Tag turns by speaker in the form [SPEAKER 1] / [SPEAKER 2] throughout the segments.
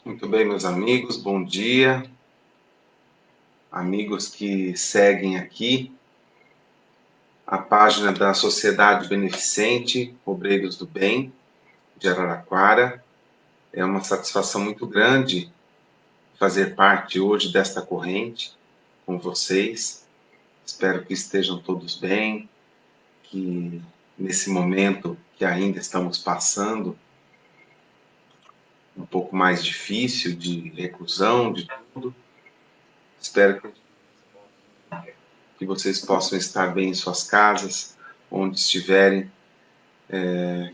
[SPEAKER 1] Muito bem, meus amigos, bom dia. Amigos que seguem aqui a página da Sociedade Beneficente Obreiros do Bem de Araraquara. É uma satisfação muito grande fazer parte hoje desta corrente com vocês. Espero que estejam todos bem, que nesse momento que ainda estamos passando, um pouco mais difícil de reclusão, de tudo, espero que vocês possam estar bem em suas casas, onde estiverem,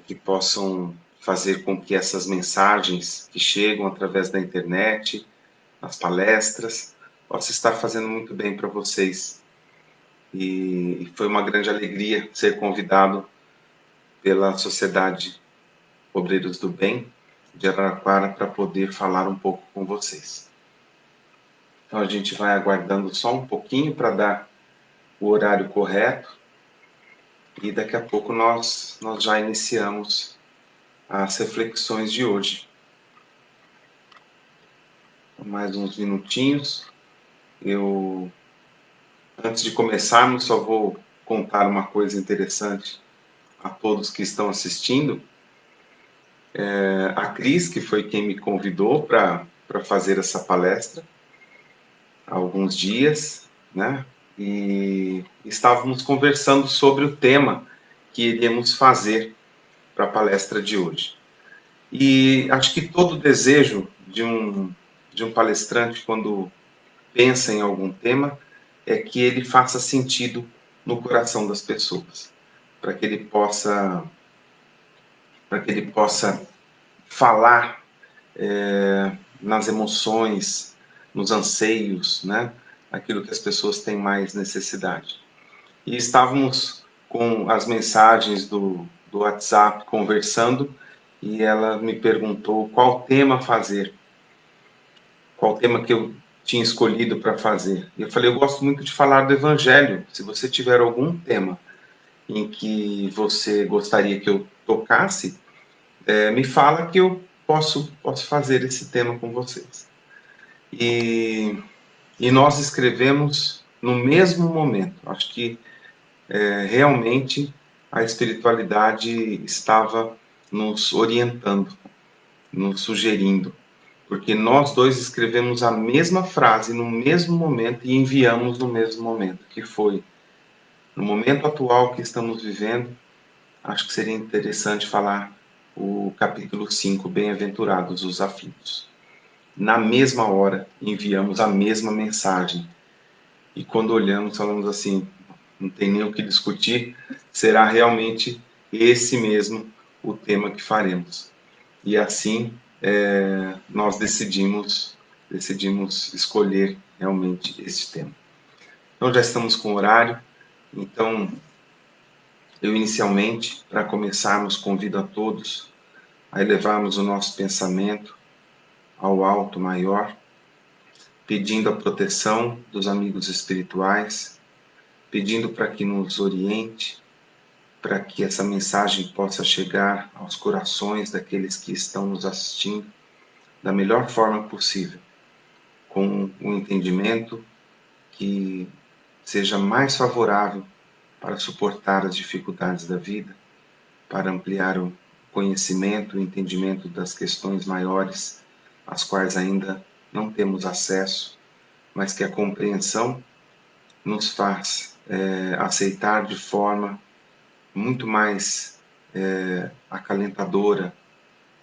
[SPEAKER 1] que possam fazer com que essas mensagens que chegam através da internet, as palestras, possam estar fazendo muito bem para vocês. E foi uma grande alegria ser convidado pela Sociedade Obreiros do Bem de Araraquara para poder falar um pouco com vocês. Então a gente vai aguardando só um pouquinho para dar o horário correto e daqui a pouco nós já iniciamos as reflexões de hoje. Mais uns minutinhos. Antes de começarmos, só vou contar uma coisa interessante a todos que estão assistindo. A Cris, que foi quem me convidou para fazer essa palestra há alguns dias, né? E estávamos conversando sobre o tema que iríamos fazer para a palestra de hoje. E acho que todo desejo de um palestrante, quando pensa em algum tema, é que ele faça sentido no coração das pessoas, para que ele possa falar nas emoções, nos anseios, né? Aquilo que as pessoas têm mais necessidade. E estávamos com as mensagens do WhatsApp conversando e ela me perguntou qual tema fazer, qual tema que eu tinha escolhido para fazer. E eu falei, eu gosto muito de falar do Evangelho. Se você tiver algum tema em que você gostaria que eu tocasse, me fala que eu posso fazer esse tema com vocês. E nós escrevemos no mesmo momento. Acho que realmente a espiritualidade estava nos orientando, nos sugerindo, porque nós dois escrevemos a mesma frase no mesmo momento e enviamos no mesmo momento, que foi, no momento atual que estamos vivendo, acho que seria interessante falar o capítulo 5, Bem-aventurados os aflitos. Na mesma hora, enviamos a mesma mensagem. E quando olhamos, falamos assim, não tem nem o que discutir, será realmente esse mesmo o tema que faremos. E assim nós decidimos escolher realmente esse tema. Então já estamos com o horário, então eu inicialmente, para começarmos, convido a todos a elevarmos o nosso pensamento ao alto maior, pedindo a proteção dos amigos espirituais, pedindo para que nos oriente, para que essa mensagem possa chegar aos corações daqueles que estão nos assistindo da melhor forma possível, com um entendimento que seja mais favorável para suportar as dificuldades da vida, para ampliar o conhecimento, o entendimento das questões maiores, às quais ainda não temos acesso, mas que a compreensão nos faz aceitar de forma muito mais acalentadora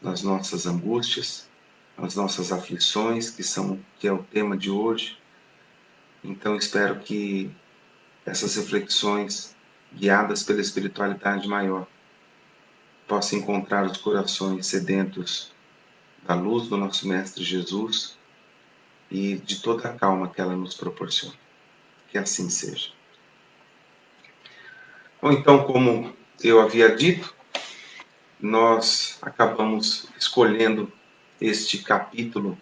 [SPEAKER 1] nas nossas angústias, nas nossas aflições, que é o tema de hoje. Então espero que essas reflexões, guiadas pela espiritualidade maior, possam encontrar os corações sedentos da luz do nosso Mestre Jesus e de toda a calma que ela nos proporciona. Que assim seja. Ou então, como eu havia dito, nós acabamos escolhendo este capítulo,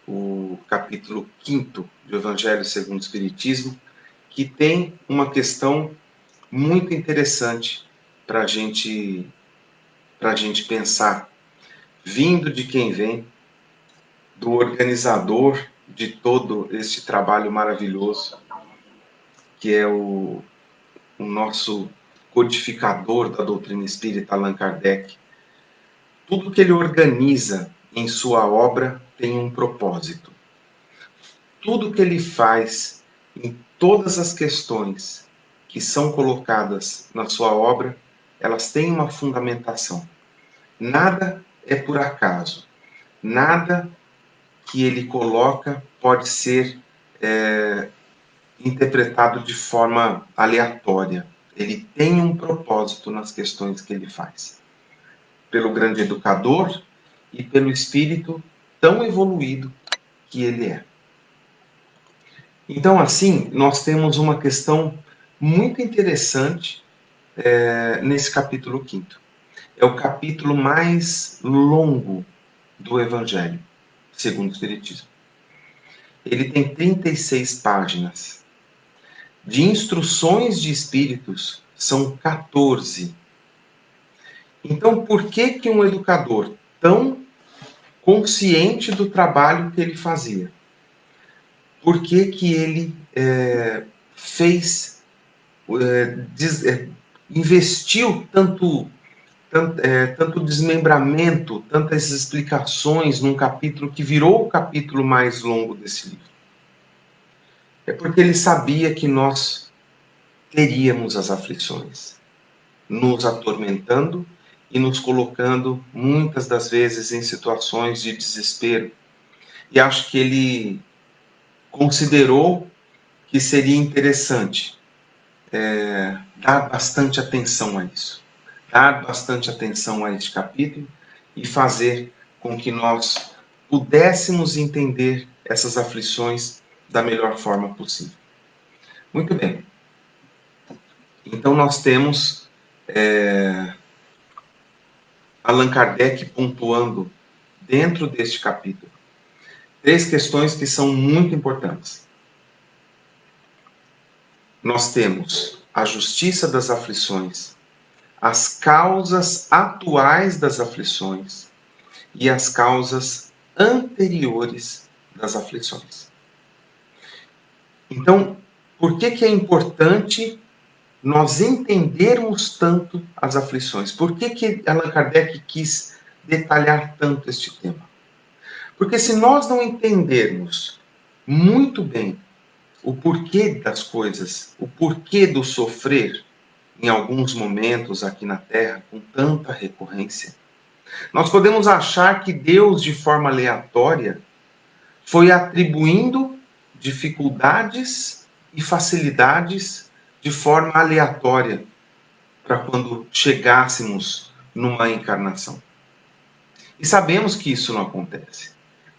[SPEAKER 1] o capítulo 5º do Evangelho segundo o Espiritismo, que tem uma questão muito interessante para a gente pensar, vindo de quem vem do organizador de todo este trabalho maravilhoso, que é o nosso codificador da doutrina espírita, Allan Kardec. Tudo que ele organiza em sua obra tem um propósito. Tudo que ele faz em todas as questões que são colocadas na sua obra, elas têm uma fundamentação. Nada é por acaso. Nada que ele coloca pode ser interpretado de forma aleatória. Ele tem um propósito nas questões que ele faz. Pelo grande educador e pelo espírito tão evoluído que ele é. Então, assim, nós temos uma questão muito interessante nesse capítulo 5º. É o capítulo mais longo do Evangelho, segundo o Espiritismo. Ele tem 36 páginas. De instruções de espíritos, são 14. Então, por que um educador tão consciente do trabalho que ele fazia, por que ele investiu tanto desmembramento, tantas explicações num capítulo que virou o capítulo mais longo desse livro? É porque ele sabia que nós teríamos as aflições, nos atormentando e nos colocando, muitas das vezes, em situações de desespero. E acho que ele considerou que seria interessante dar bastante atenção a isso, dar bastante atenção a este capítulo e fazer com que nós pudéssemos entender essas aflições da melhor forma possível. Muito bem. Então nós temos Allan Kardec pontuando dentro deste capítulo 3 questões que são muito importantes. Nós temos a justiça das aflições, as causas atuais das aflições e as causas anteriores das aflições. Então, por que é importante nós entendermos tanto as aflições? Por que Allan Kardec quis detalhar tanto este tema? Porque se nós não entendermos muito bem o porquê das coisas, o porquê do sofrer em alguns momentos aqui na Terra com tanta recorrência, nós podemos achar que Deus, de forma aleatória, foi atribuindo dificuldades e facilidades de forma aleatória para quando chegássemos numa encarnação. E sabemos que isso não acontece.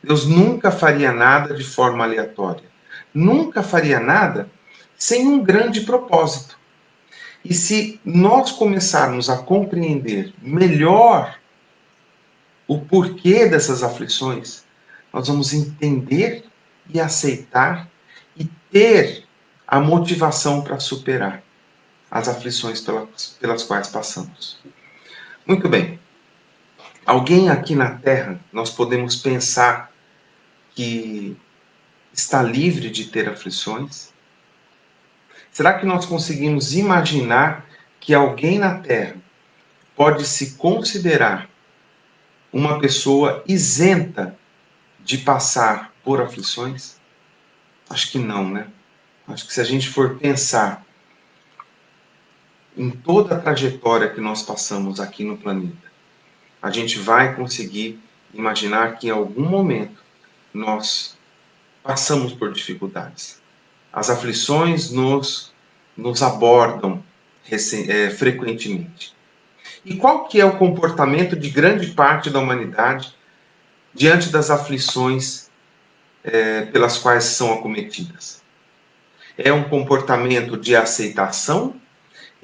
[SPEAKER 1] Deus nunca faria nada de forma aleatória. Nunca faria nada sem um grande propósito. E se nós começarmos a compreender melhor o porquê dessas aflições, nós vamos entender e aceitar e ter a motivação para superar as aflições pelas quais passamos. Muito bem. Alguém aqui na Terra, nós podemos pensar que está livre de ter aflições? Será que nós conseguimos imaginar que alguém na Terra pode se considerar uma pessoa isenta de passar por aflições? Acho que não, né? Acho que se a gente for pensar em toda a trajetória que nós passamos aqui no planeta, a gente vai conseguir imaginar que em algum momento nós passamos por dificuldades. As aflições nos abordam frequentemente. E qual que é o comportamento de grande parte da humanidade diante das aflições pelas quais são acometidas? É um comportamento de aceitação?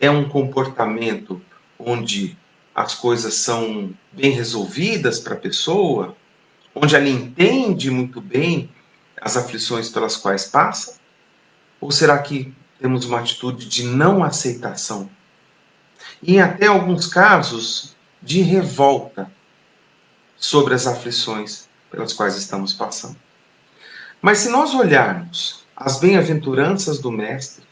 [SPEAKER 1] É um comportamento onde as coisas são bem resolvidas para a pessoa? Onde ela entende muito bem as aflições pelas quais passa? Ou será que temos uma atitude de não aceitação? E em alguns casos, de revolta sobre as aflições pelas quais estamos passando. Mas se nós olharmos as bem-aventuranças do Mestre,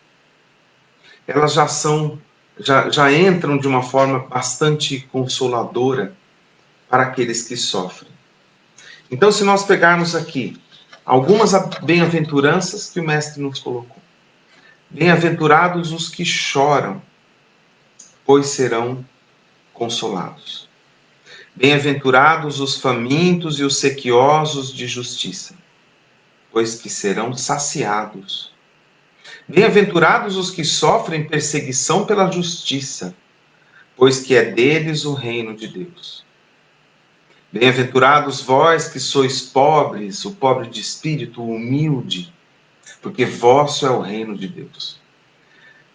[SPEAKER 1] elas já entram de uma forma bastante consoladora para aqueles que sofrem. Então, se nós pegarmos aqui algumas bem-aventuranças que o Mestre nos colocou. Bem-aventurados os que choram, pois serão consolados. Bem-aventurados os famintos e os sequiosos de justiça, pois que serão saciados. Bem-aventurados os que sofrem perseguição pela justiça, pois que é deles o reino de Deus. Bem-aventurados vós que sois pobres, o pobre de espírito, o humilde, porque vosso é o reino de Deus.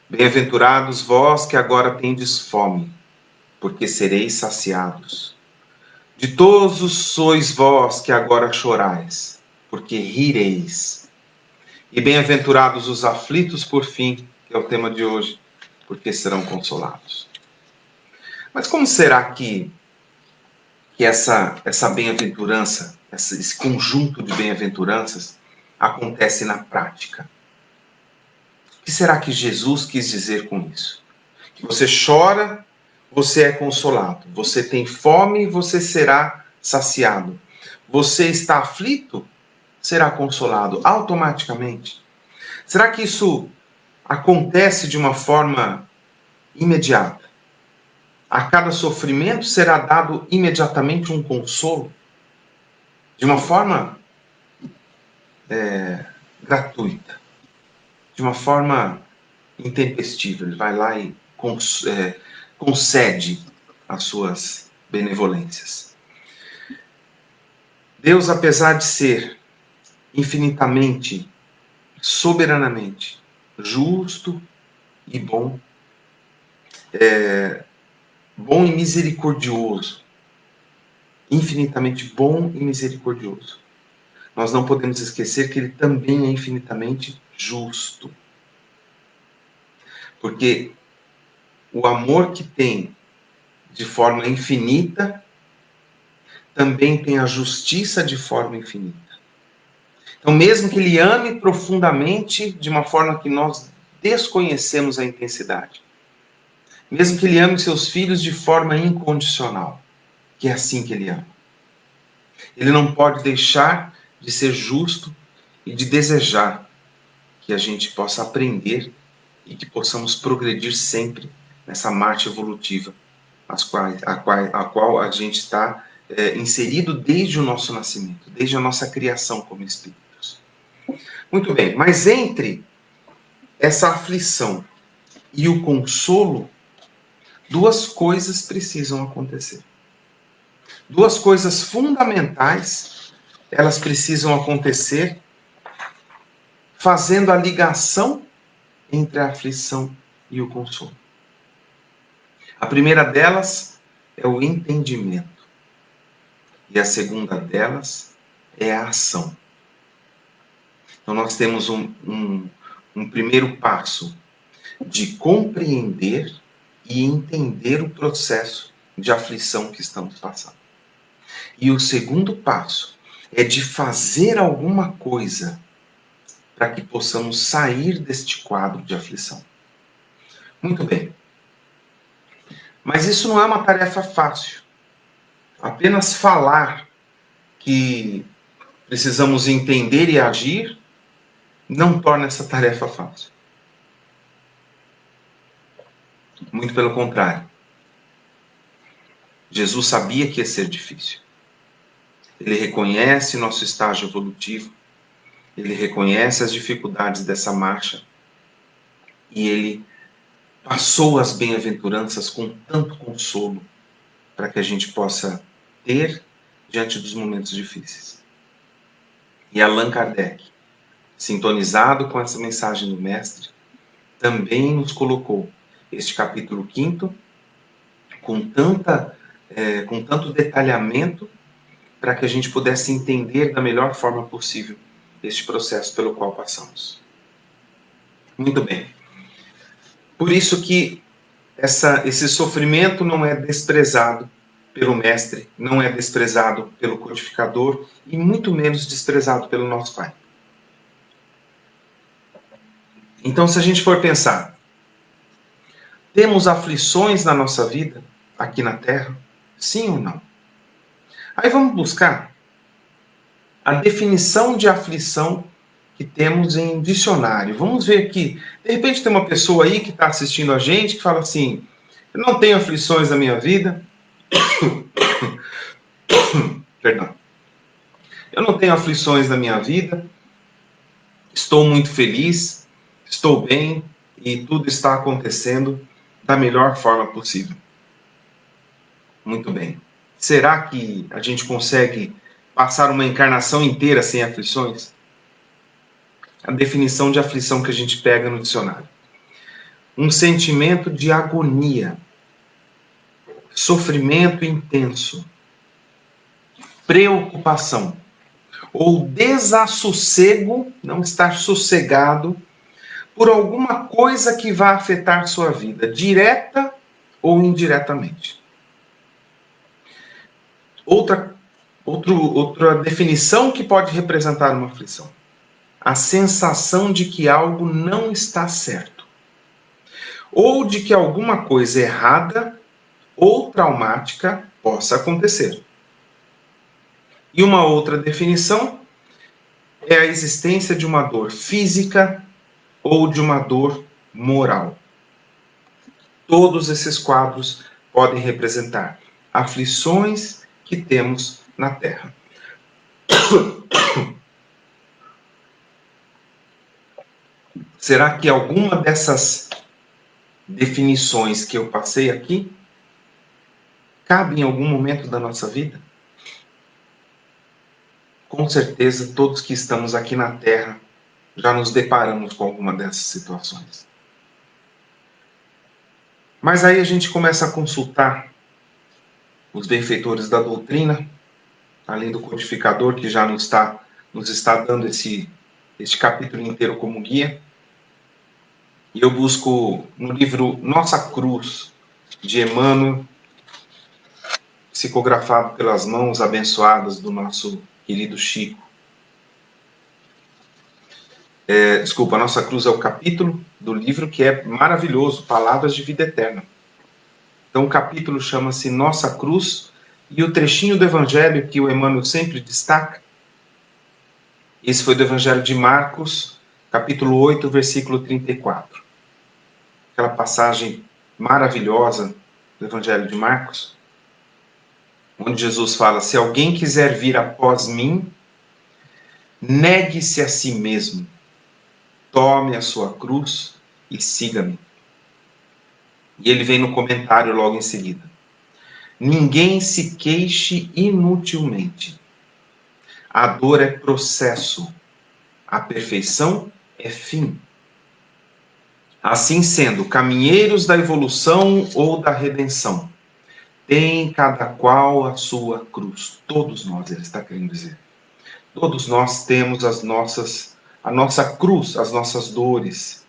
[SPEAKER 1] Bem-aventurados vós que agora tendes fome, porque sereis saciados. Ditosos sois vós que agora chorais, porque rireis. E bem-aventurados os aflitos por fim, que é o tema de hoje, porque serão consolados. Mas como será que essa bem-aventurança, esse conjunto de bem-aventuranças, acontece na prática? O que será que Jesus quis dizer com isso? Que você chora, você é consolado. Você tem fome, você será saciado. Você está aflito, será consolado automaticamente. Será que isso acontece de uma forma imediata? A cada sofrimento será dado imediatamente um consolo? De uma forma gratuita, de uma forma intempestiva. Ele vai lá e concede as suas benevolências. Deus, apesar de ser infinitamente, soberanamente justo e bom, bom e misericordioso, infinitamente bom e misericordioso, nós não podemos esquecer que ele também é infinitamente justo. Porque o amor que tem de forma infinita também tem a justiça de forma infinita. Então, mesmo que ele ame profundamente de uma forma que nós desconhecemos a intensidade, mesmo que ele ame seus filhos de forma incondicional, que é assim que ele ama, ele não pode deixar de ser justo e de desejar que a gente possa aprender e que possamos progredir sempre nessa marcha evolutiva a qual a gente está inserido desde o nosso nascimento, desde a nossa criação como espíritos. Muito bem, mas entre essa aflição e o consolo, duas coisas precisam acontecer. Duas coisas fundamentais, elas precisam acontecer fazendo a ligação entre a aflição e o consolo. A primeira delas é o entendimento. E a segunda delas é a ação. Então nós temos um primeiro passo de compreender e entender o processo de aflição que estamos passando. E o segundo passo é de fazer alguma coisa para que possamos sair deste quadro de aflição. Muito bem. Mas isso não é uma tarefa fácil. Apenas falar que precisamos entender e agir não torna essa tarefa fácil. Muito pelo contrário. Jesus sabia que ia ser difícil. Ele reconhece nosso estágio evolutivo, ele reconhece as dificuldades dessa marcha e ele passou as bem-aventuranças com tanto consolo para que a gente possa ter diante dos momentos difíceis. E Allan Kardec, sintonizado com essa mensagem do Mestre, também nos colocou este capítulo 5º com tanto detalhamento para que a gente pudesse entender da melhor forma possível este processo pelo qual passamos. Muito bem. Por isso que esse sofrimento não é desprezado pelo Mestre, não é desprezado pelo codificador e muito menos desprezado pelo nosso Pai. Então, se a gente for pensar, temos aflições na nossa vida, aqui na Terra? Sim ou não? Aí vamos buscar a definição de aflição que temos em dicionário. Vamos ver aqui. De repente tem uma pessoa aí que está assistindo a gente que fala assim: eu não tenho aflições na minha vida. Perdão. Eu não tenho aflições na minha vida. Estou muito feliz. Estou bem e tudo está acontecendo da melhor forma possível. Muito bem. Será que a gente consegue passar uma encarnação inteira sem aflições? A definição de aflição que a gente pega no dicionário: um sentimento de agonia, sofrimento intenso, preocupação ou desassossego, não estar sossegado por alguma coisa que vá afetar sua vida, direta ou indiretamente. Outra definição que pode representar uma aflição: a sensação de que algo não está certo, ou de que alguma coisa errada ou traumática possa acontecer. E uma outra definição é a existência de uma dor física ou de uma dor moral. Todos esses quadros podem representar aflições que temos na Terra. Será que alguma dessas definições que eu passei aqui cabe em algum momento da nossa vida? Com certeza, todos que estamos aqui na Terra já nos deparamos com alguma dessas situações. Mas aí a gente começa a consultar os benfeitores da doutrina, além do codificador que já nos está dando este capítulo inteiro como guia. E eu busco no livro Nossa Cruz, de Emmanuel, psicografado pelas mãos abençoadas do nosso querido Chico. Nossa Cruz é o capítulo do livro que é maravilhoso, Palavras de Vida Eterna. Então o capítulo chama-se Nossa Cruz, e o trechinho do Evangelho que o Emmanuel sempre destaca, esse foi do Evangelho de Marcos, capítulo 8, versículo 34. Aquela passagem maravilhosa do Evangelho de Marcos, onde Jesus fala: se alguém quiser vir após mim, negue-se a si mesmo, tome a sua cruz e siga-me. E ele vem no comentário logo em seguida: ninguém se queixe inutilmente. A dor é processo, a perfeição é fim. Assim sendo, caminheiros da evolução ou da redenção, tem cada qual a sua cruz. Todos nós, ele está querendo dizer. Todos nós temos a nossa cruz, as nossas dores.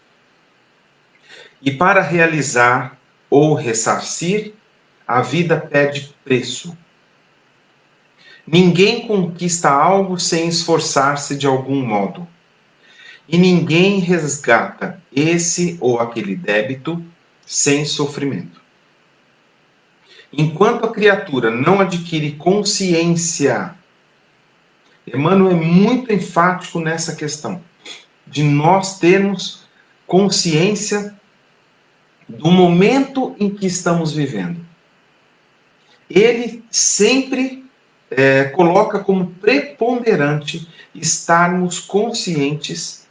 [SPEAKER 1] E para realizar ou ressarcir, a vida pede preço. Ninguém conquista algo sem esforçar-se de algum modo. E ninguém resgata esse ou aquele débito sem sofrimento. Enquanto a criatura não adquire consciência, Emmanuel é muito enfático nessa questão, de nós termos consciência do momento em que estamos vivendo. Ele sempre coloca como preponderante estarmos conscientes,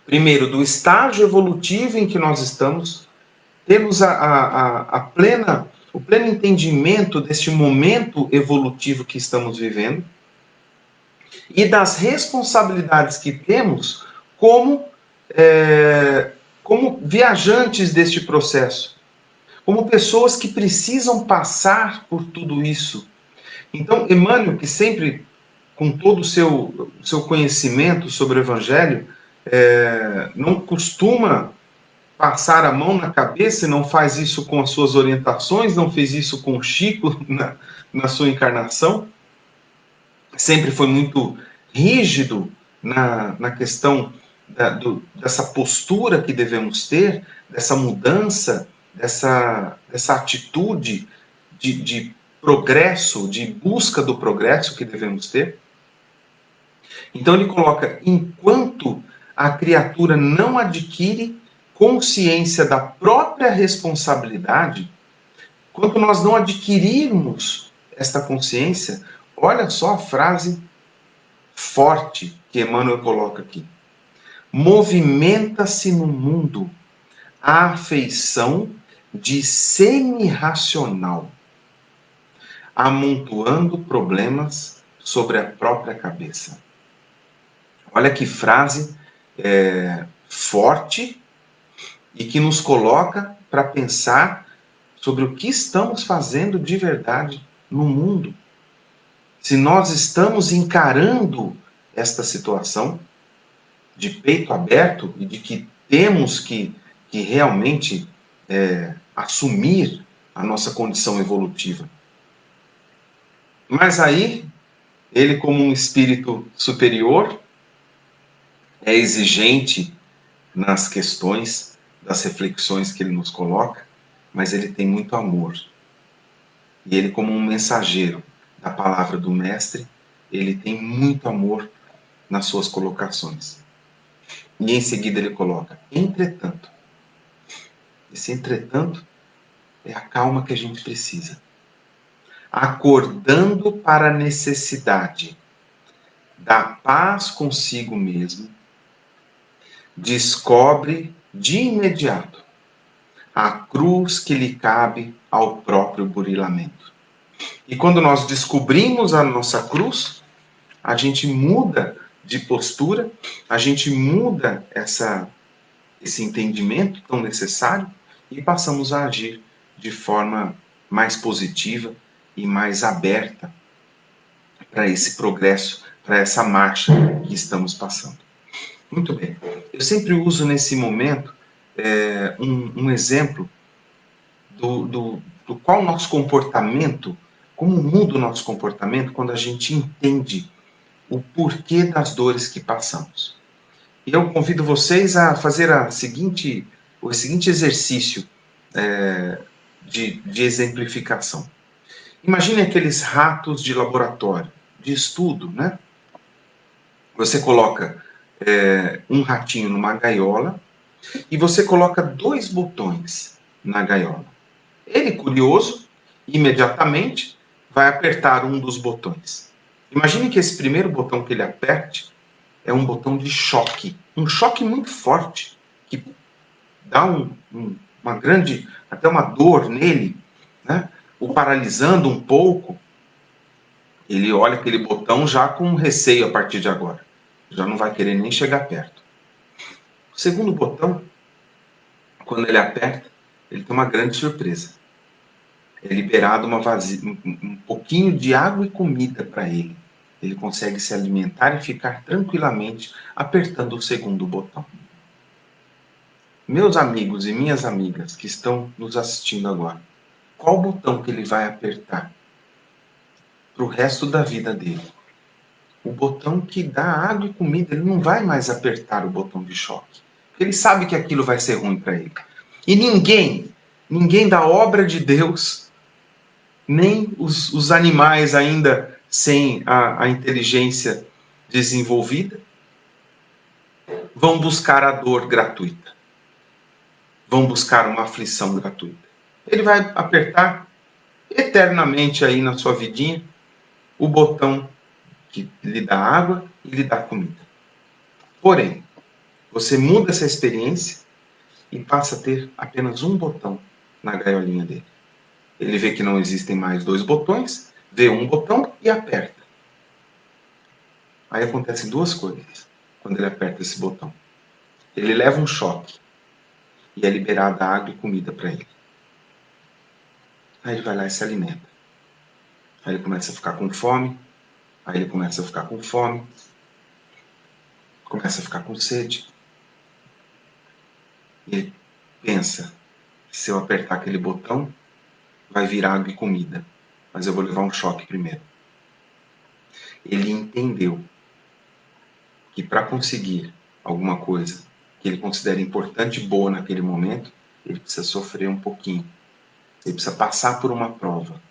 [SPEAKER 1] primeiro, do estágio evolutivo em que nós estamos, termos o pleno entendimento deste momento evolutivo que estamos vivendo e das responsabilidades que temos como viajantes deste processo, como pessoas que precisam passar por tudo isso. Então, Emmanuel, que sempre, com todo o seu conhecimento sobre o Evangelho, não costuma passar a mão na cabeça e não faz isso com as suas orientações, não fez isso com o Chico na sua encarnação. Sempre foi muito rígido na questão dessa postura que devemos ter, dessa mudança, dessa atitude de progresso, de busca do progresso que devemos ter. Então ele coloca, enquanto a criatura não adquire consciência da própria responsabilidade, enquanto nós não adquirirmos esta consciência, olha só a frase forte que Emmanuel coloca aqui. Movimenta-se no mundo a afeição de semi-racional, amontoando problemas sobre a própria cabeça. Olha que frase forte e que nos coloca para pensar sobre o que estamos fazendo de verdade no mundo. Se nós estamos encarando esta situação de peito aberto e de que temos que realmente assumir a nossa condição evolutiva. Mas aí, ele como um espírito superior, é exigente nas questões, das reflexões que ele nos coloca, mas ele tem muito amor. E ele como um mensageiro da palavra do Mestre, ele tem muito amor nas suas colocações. E em seguida ele coloca, entretanto. Esse entretanto é a calma que a gente precisa. Acordando para a necessidade da paz consigo mesmo, descobre de imediato a cruz que lhe cabe ao próprio burilamento. E quando nós descobrimos a nossa cruz, a gente muda de postura, a gente muda esse entendimento tão necessário e passamos a agir de forma mais positiva e mais aberta para esse progresso, para essa marcha que estamos passando. Muito bem. Eu sempre uso nesse momento um exemplo do qual o nosso comportamento, como muda o nosso comportamento quando a gente entende o porquê das dores que passamos. E eu convido vocês a fazer o seguinte exercício de exemplificação. Imagine aqueles ratos de laboratório, de estudo, né? Você coloca um ratinho numa gaiola e você coloca 2 botões na gaiola. Ele, curioso, imediatamente vai apertar um dos botões. Imagine que esse primeiro botão que ele aperte é um botão de choque. Um choque muito forte, que dá uma grande, até uma dor nele, né? O paralisando um pouco. Ele olha aquele botão já com receio a partir de agora. Já não vai querer nem chegar perto. O segundo botão, quando ele aperta, ele tem uma grande surpresa. É liberado um pouquinho de água e comida para ele. Ele consegue se alimentar e ficar tranquilamente apertando o segundo botão. Meus amigos e minhas amigas que estão nos assistindo agora, qual botão que ele vai apertar para o resto da vida dele? O botão que dá água e comida, ele não vai mais apertar o botão de choque. Ele sabe que aquilo vai ser ruim para ele. E ninguém da obra de Deus, nem os animais ainda sem a inteligência desenvolvida, vão buscar a dor gratuita. Vão buscar uma aflição gratuita. Ele vai apertar eternamente aí na sua vidinha o botão que lhe dá água e lhe dá comida. Porém, você muda essa experiência e passa a ter apenas um botão na gaiolinha dele. Ele vê que não existem mais 2 botões, vê um botão e aperta. Aí acontecem 2 coisas quando ele aperta esse botão. Ele leva um choque e é liberada água e comida para ele. Aí ele vai lá e se alimenta. Aí ele começa a ficar com fome, aí ele começa a ficar com fome, começa a ficar com sede. E ele pensa que se eu apertar aquele botão, vai vir água e comida, mas eu vou levar um choque primeiro. Ele entendeu que para conseguir alguma coisa que ele considera importante e boa naquele momento, ele precisa sofrer um pouquinho. Ele precisa passar por uma prova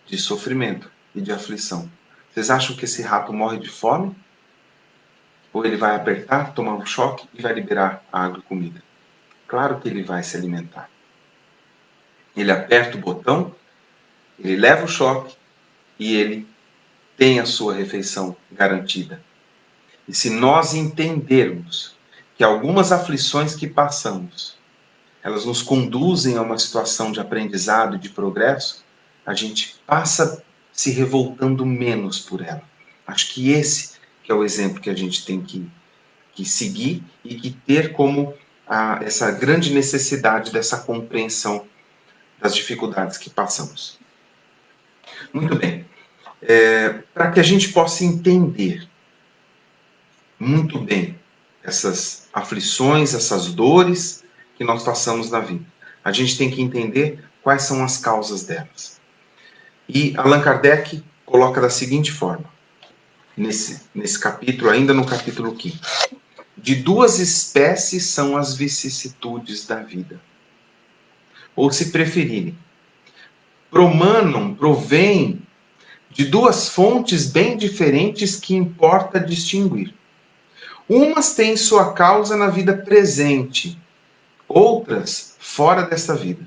[SPEAKER 1] de sofrimento e de aflição. Vocês acham que esse rato morre de fome? Ou ele vai apertar, tomar um choque e vai liberar água e comida? Claro que ele vai se alimentar. Ele aperta o botão, ele leva o choque e ele tem a sua refeição garantida. E se nós entendermos que algumas aflições que passamos, elas nos conduzem a uma situação de aprendizado e de progresso, a gente passa se revoltando menos por ela. Acho que esse que é o exemplo que a gente tem que seguir e que ter como essa grande necessidade dessa compreensão das dificuldades que passamos. Muito bem. Para que a gente possa entender muito bem essas aflições, essas dores que nós passamos na vida, a gente tem que entender quais são as causas delas. E Allan Kardec coloca da seguinte forma, nesse capítulo, ainda no capítulo 5. De duas espécies são as vicissitudes da vida. Ou, se preferirem, provêm de duas fontes bem diferentes que importa distinguir. Umas têm sua causa na vida presente, outras fora desta vida.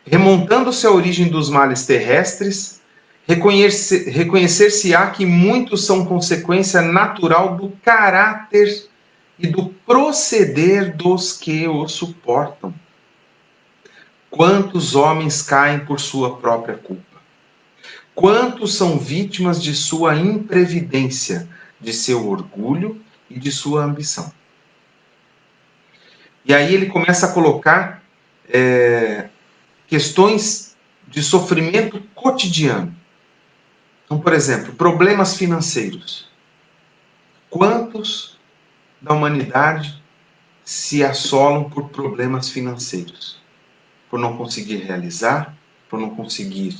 [SPEAKER 1] Remontando-se à origem dos males terrestres, reconhecer-se-á que muitos são consequência natural do caráter e do proceder dos que o suportam. Quantos homens caem por sua própria culpa? Quantos são vítimas de sua imprevidência, de seu orgulho e de sua ambição? E aí ele começa a colocar questões de sofrimento cotidiano. Então, por exemplo, problemas financeiros. Quantos da humanidade se assolam por problemas financeiros? Por não conseguir realizar, por não conseguir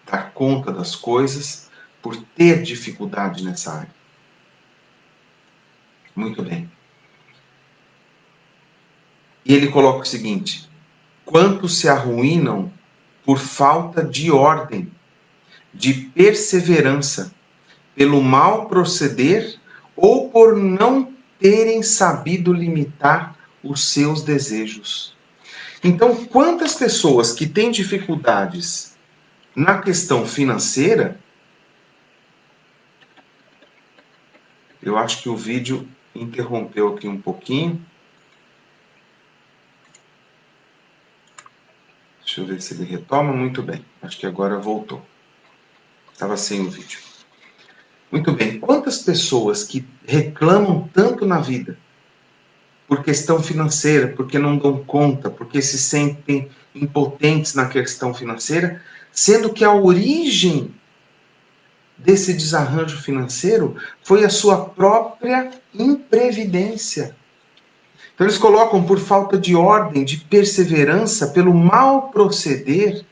[SPEAKER 1] dar conta das coisas, por ter dificuldade nessa área. Muito bem. E ele coloca o seguinte: quantos se arruinam por falta de ordem, de perseverança, pelo mal proceder ou por não terem sabido limitar os seus desejos. Então, quantas pessoas que têm dificuldades na questão financeira, eu acho que o vídeo interrompeu aqui um pouquinho. Deixa eu ver se ele retoma. Muito bem, acho que agora voltou. Estava sem o vídeo. Muito bem, quantas pessoas que reclamam tanto na vida por questão financeira, porque não dão conta, porque se sentem impotentes na questão financeira, sendo que a origem desse desarranjo financeiro foi a sua própria imprevidência. Então eles colocam por falta de ordem, de perseverança, pelo mal proceder,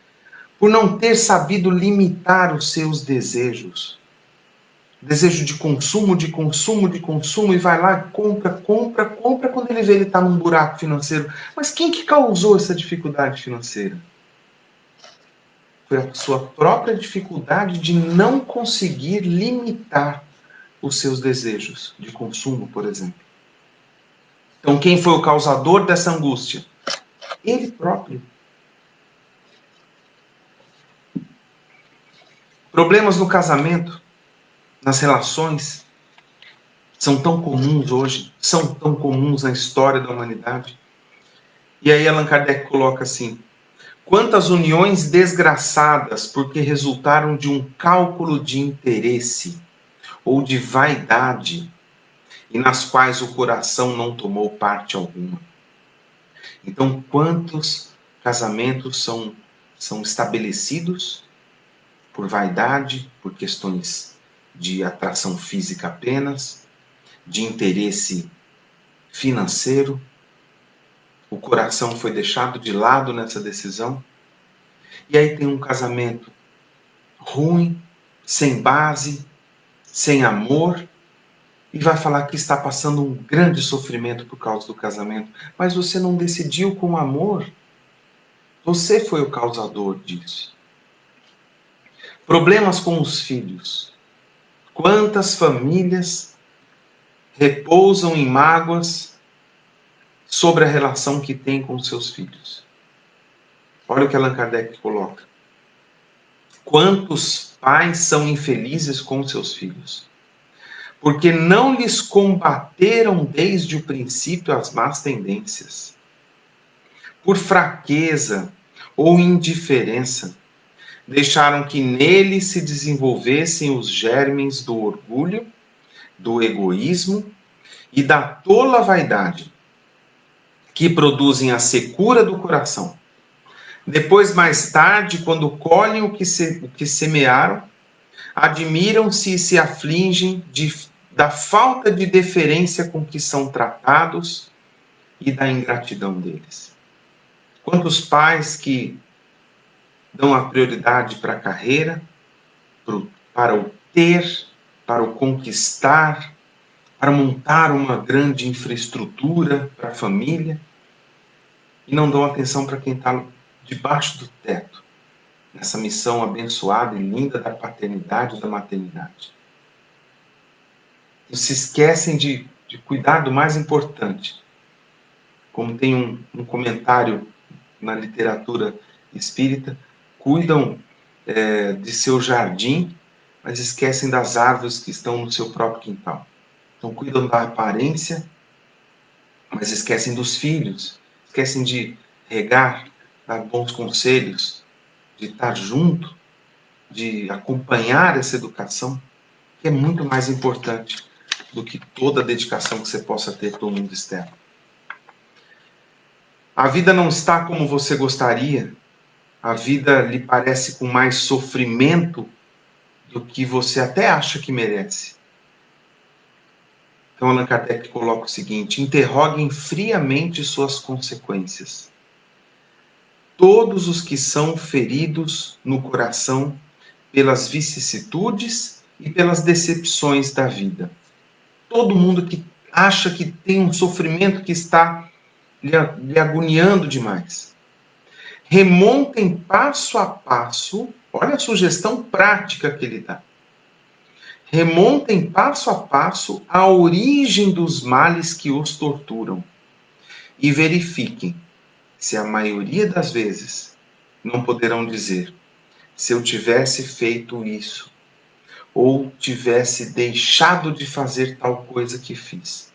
[SPEAKER 1] por não ter sabido limitar os seus desejos. Desejo de consumo, de consumo, de consumo, e vai lá, compra, compra, compra, quando ele vê ele está num buraco financeiro. Mas quem que causou essa dificuldade financeira? Foi a sua própria dificuldade de não conseguir limitar os seus desejos de consumo, por exemplo. Então, quem foi o causador dessa angústia? Ele próprio. Problemas no casamento, nas relações, são tão comuns hoje, são tão comuns na história da humanidade. E aí Allan Kardec coloca assim: quantas uniões desgraçadas porque resultaram de um cálculo de interesse ou de vaidade, e nas quais o coração não tomou parte alguma. Então, quantos casamentos são estabelecidos por vaidade, por questões de atração física apenas, de interesse financeiro, O coração foi deixado de lado nessa decisão. E aí tem um casamento ruim, sem base, sem amor, e vai falar que está passando um grande sofrimento por causa do casamento. Mas você não decidiu com amor. Você foi o causador disso. Problemas com os filhos. Quantas famílias repousam em mágoas sobre a relação que tem com seus filhos? Olha o que Allan Kardec coloca. Quantos pais são infelizes com seus filhos? Porque não lhes combateram desde o princípio as más tendências. Por fraqueza ou indiferença, deixaram que nele se desenvolvessem os germes do orgulho, do egoísmo e da tola vaidade, que produzem a secura do coração. Depois, mais tarde, quando colhem o que semearam, admiram-se e se afligem da falta de deferência com que são tratados e da ingratidão deles. Quantos pais que dão a prioridade para a carreira, para o ter, para o conquistar, para montar uma grande infraestrutura para a família, e não dão atenção para quem está debaixo do teto, nessa missão abençoada e linda da paternidade e da maternidade. E se esquecem de cuidar do mais importante. Como tem um comentário na literatura espírita, cuidam de seu jardim, mas esquecem das árvores que estão no seu próprio quintal. Então cuidam da aparência, mas esquecem dos filhos, esquecem de regar, dar bons conselhos, de estar junto, de acompanhar essa educação, que é muito mais importante do que toda a dedicação que você possa ter para o mundo externo. A vida não está como você gostaria, a vida lhe parece com mais sofrimento do que você até acha que merece. Então Allan Kardec coloca o seguinte: interroguem friamente suas consequências. Todos os que são feridos no coração pelas vicissitudes e pelas decepções da vida. Todo mundo que acha que tem um sofrimento que está lhe agoniando demais. Remontem passo a passo, olha a sugestão prática que ele dá. Remontem passo a passo a origem dos males que os torturam e verifiquem se a maioria das vezes não poderão dizer: se eu tivesse feito isso, ou tivesse deixado de fazer tal coisa que fiz,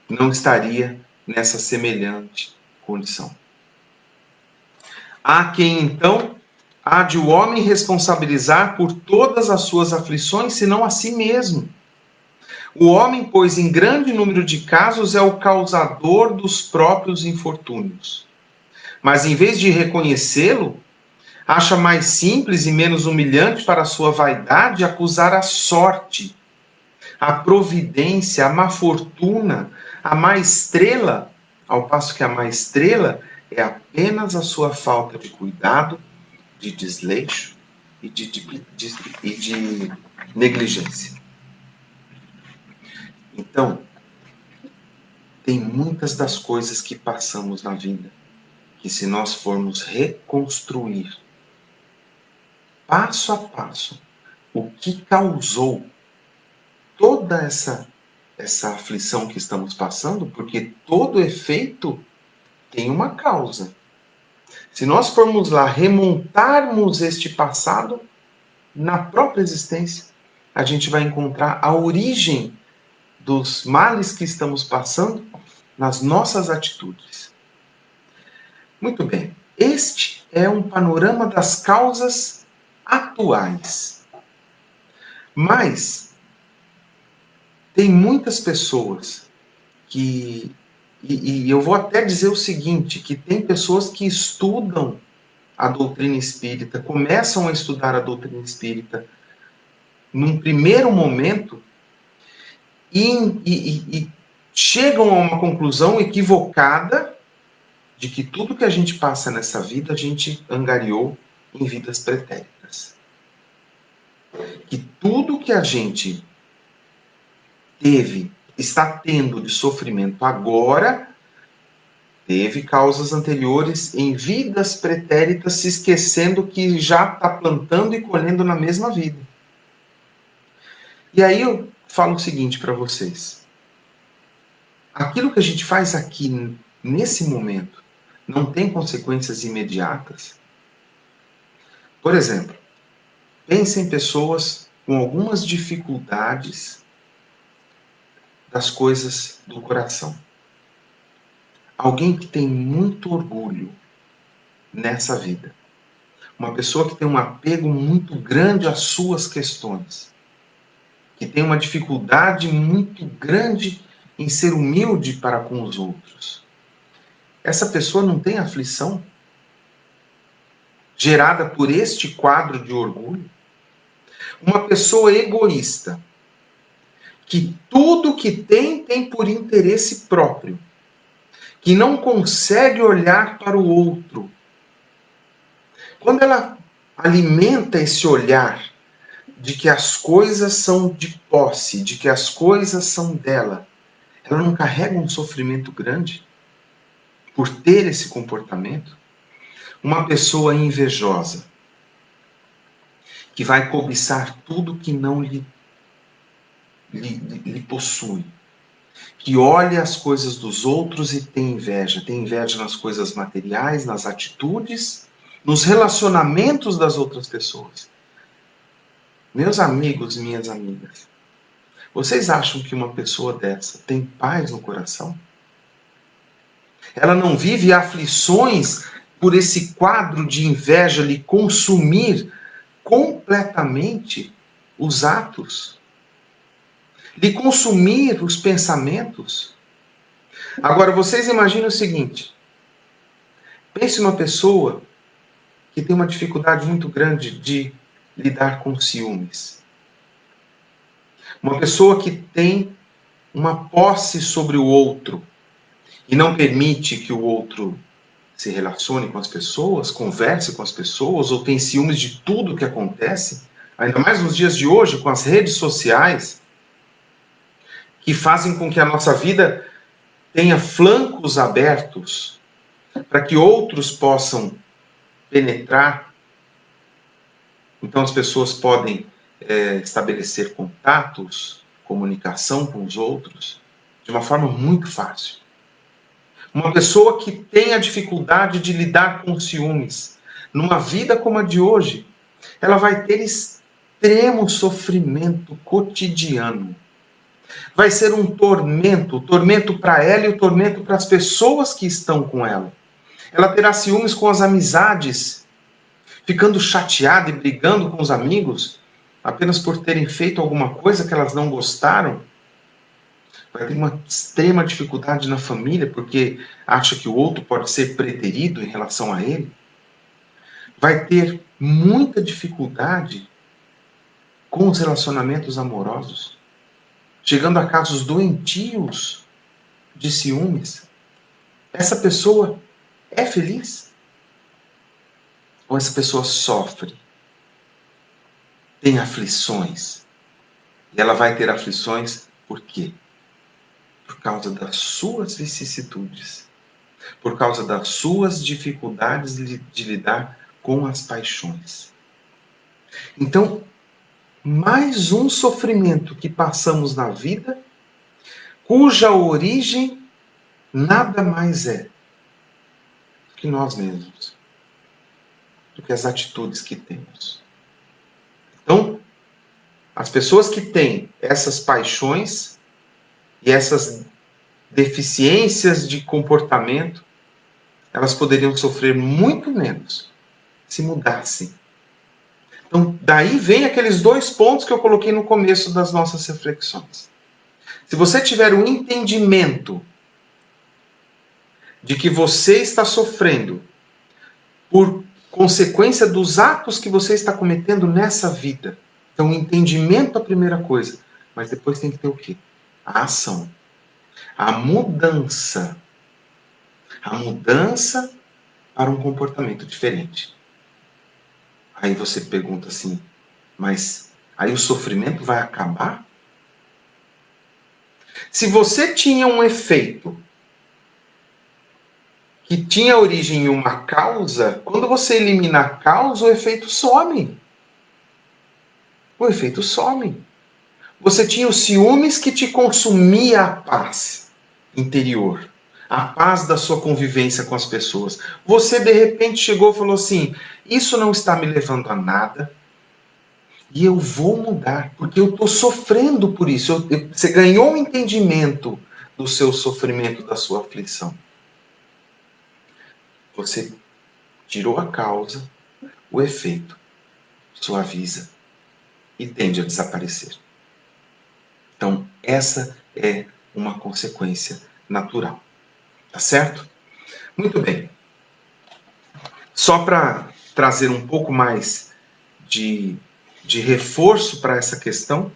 [SPEAKER 1] não estaria nessa semelhante condição. Há quem, então, há de o homem responsabilizar por todas as suas aflições, senão a si mesmo. O homem, pois, em grande número de casos, é o causador dos próprios infortúnios. Mas, em vez de reconhecê-lo, acha mais simples e menos humilhante para a sua vaidade acusar a sorte, a providência, a má fortuna, a má estrela, ao passo que a má estrela é apenas a sua falta de cuidado, de desleixo e de negligência. Então, tem muitas das coisas que passamos na vida que, se nós formos reconstruir passo a passo o que causou toda essa aflição que estamos passando, porque todo efeito tem uma causa. Se nós formos lá remontarmos este passado, na própria existência, a gente vai encontrar a origem dos males que estamos passando nas nossas atitudes. Muito bem, este é um panorama das causas atuais. Mas tem muitas pessoas que, e eu vou até dizer o seguinte, que tem pessoas que estudam a doutrina espírita, começam a estudar a doutrina espírita num primeiro momento e chegam a uma conclusão equivocada de que tudo que a gente passa nessa vida, a gente angariou em vidas pretéritas. Que tudo que a gente está tendo de sofrimento agora, teve causas anteriores em vidas pretéritas, se esquecendo que já está plantando e colhendo na mesma vida. E aí eu falo o seguinte para vocês. Aquilo que a gente faz aqui, nesse momento, não tem consequências imediatas? Por exemplo, pense em pessoas com algumas dificuldades das coisas do coração. Alguém que tem muito orgulho nessa vida. Uma pessoa que tem um apego muito grande às suas questões. Que tem uma dificuldade muito grande em ser humilde para com os outros. Essa pessoa não tem aflição gerada por este quadro de orgulho? Uma pessoa egoísta, que tudo que tem por interesse próprio, que não consegue olhar para o outro. Quando ela alimenta esse olhar de que as coisas são de posse, de que as coisas são dela, ela não carrega um sofrimento grande por ter esse comportamento? Uma pessoa invejosa, que vai cobiçar tudo que não lhe possui, que olha as coisas dos outros e tem inveja nas coisas materiais, nas atitudes, nos relacionamentos das outras pessoas. Meus amigos e minhas amigas, vocês acham que uma pessoa dessa tem paz no coração? Ela não vive aflições por esse quadro de inveja lhe consumir completamente os atos, lhe consumir os pensamentos? Agora, vocês imaginem o seguinte: pense uma pessoa que tem uma dificuldade muito grande de lidar com ciúmes. Uma pessoa que tem uma posse sobre o outro e não permite que o outro se relacione com as pessoas, converse com as pessoas, ou tem ciúmes de tudo que acontece, ainda mais nos dias de hoje, com as redes sociais, que fazem com que a nossa vida tenha flancos abertos para que outros possam penetrar. Então as pessoas podem estabelecer contatos, comunicação com os outros, de uma forma muito fácil. Uma pessoa que tem a dificuldade de lidar com ciúmes, numa vida como a de hoje, ela vai ter extremo sofrimento cotidiano. Vai ser um tormento para ela e o tormento para as pessoas que estão com ela. Ela terá ciúmes com as amizades, ficando chateada e brigando com os amigos, apenas por terem feito alguma coisa que elas não gostaram. Vai ter uma extrema dificuldade na família, porque acha que o outro pode ser preterido em relação a ele. Vai ter muita dificuldade com os relacionamentos amorosos, chegando a casos doentios de ciúmes. Essa pessoa é feliz? Ou essa pessoa sofre? Tem aflições? E ela vai ter aflições por quê? Por causa das suas vicissitudes, por causa das suas dificuldades de lidar com as paixões. Então, mais um sofrimento que passamos na vida, cuja origem nada mais é do que nós mesmos, do que as atitudes que temos. Então, as pessoas que têm essas paixões e essas deficiências de comportamento, elas poderiam sofrer muito menos se mudassem. Então, daí vem aqueles 2 pontos que eu coloquei no começo das nossas reflexões. Se você tiver um entendimento de que você está sofrendo por consequência dos atos que você está cometendo nessa vida, então, o entendimento é a primeira coisa, mas depois tem que ter o quê? A ação, a mudança, A mudança para um comportamento diferente. Aí você pergunta assim, mas aí o sofrimento vai acabar? Se você tinha um efeito que tinha origem em uma causa, quando você elimina a causa, o efeito some. O efeito some. Você tinha os ciúmes que te consumia a paz interior, a paz da sua convivência com as pessoas. Você de repente chegou e falou assim: isso não está me levando a nada e eu vou mudar, porque eu estou sofrendo por isso. Você ganhou um entendimento do seu sofrimento, da sua aflição. Você tirou a causa, o efeito suaviza e tende a desaparecer. Então, essa é uma consequência natural. Tá certo? Muito bem. Só para trazer um pouco mais de, de reforço para essa questão,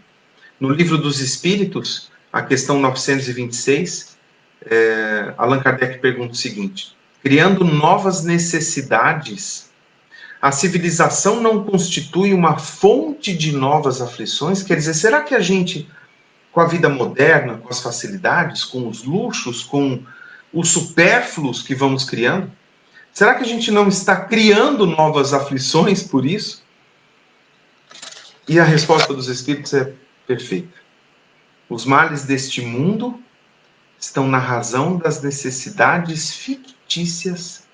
[SPEAKER 1] no Livro dos Espíritos, a questão 926, Allan Kardec pergunta o seguinte: criando novas necessidades, a civilização não constitui uma fonte de novas aflições? Quer dizer, será que a gente, com a vida moderna, com as facilidades, com os luxos, com os supérfluos que vamos criando, será que a gente não está criando novas aflições por isso? E a resposta dos Espíritos é perfeita. Os males deste mundo estão na razão das necessidades fictícias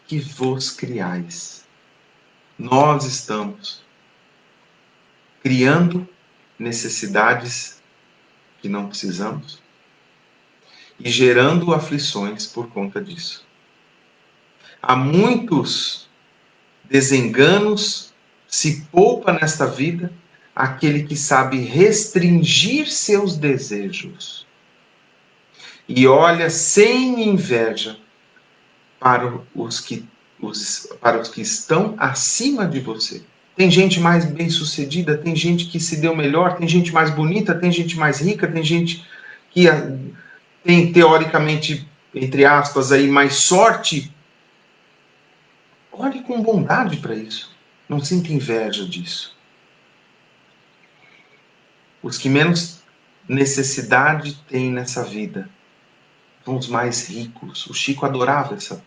[SPEAKER 1] que vos criais. Nós estamos criando necessidades que não precisamos e gerando aflições por conta disso. Há muitos desenganos, se poupa nesta vida aquele que sabe restringir seus desejos e olha sem inveja para para os que estão acima de você. Tem gente mais bem-sucedida, tem gente que se deu melhor, tem gente mais bonita, tem gente mais rica, tem gente que tem, teoricamente, entre aspas, aí, mais sorte. Olhe com bondade para isso. Não sinta inveja disso. Os que menos necessidade têm nessa vida são os mais ricos. O Chico adorava essa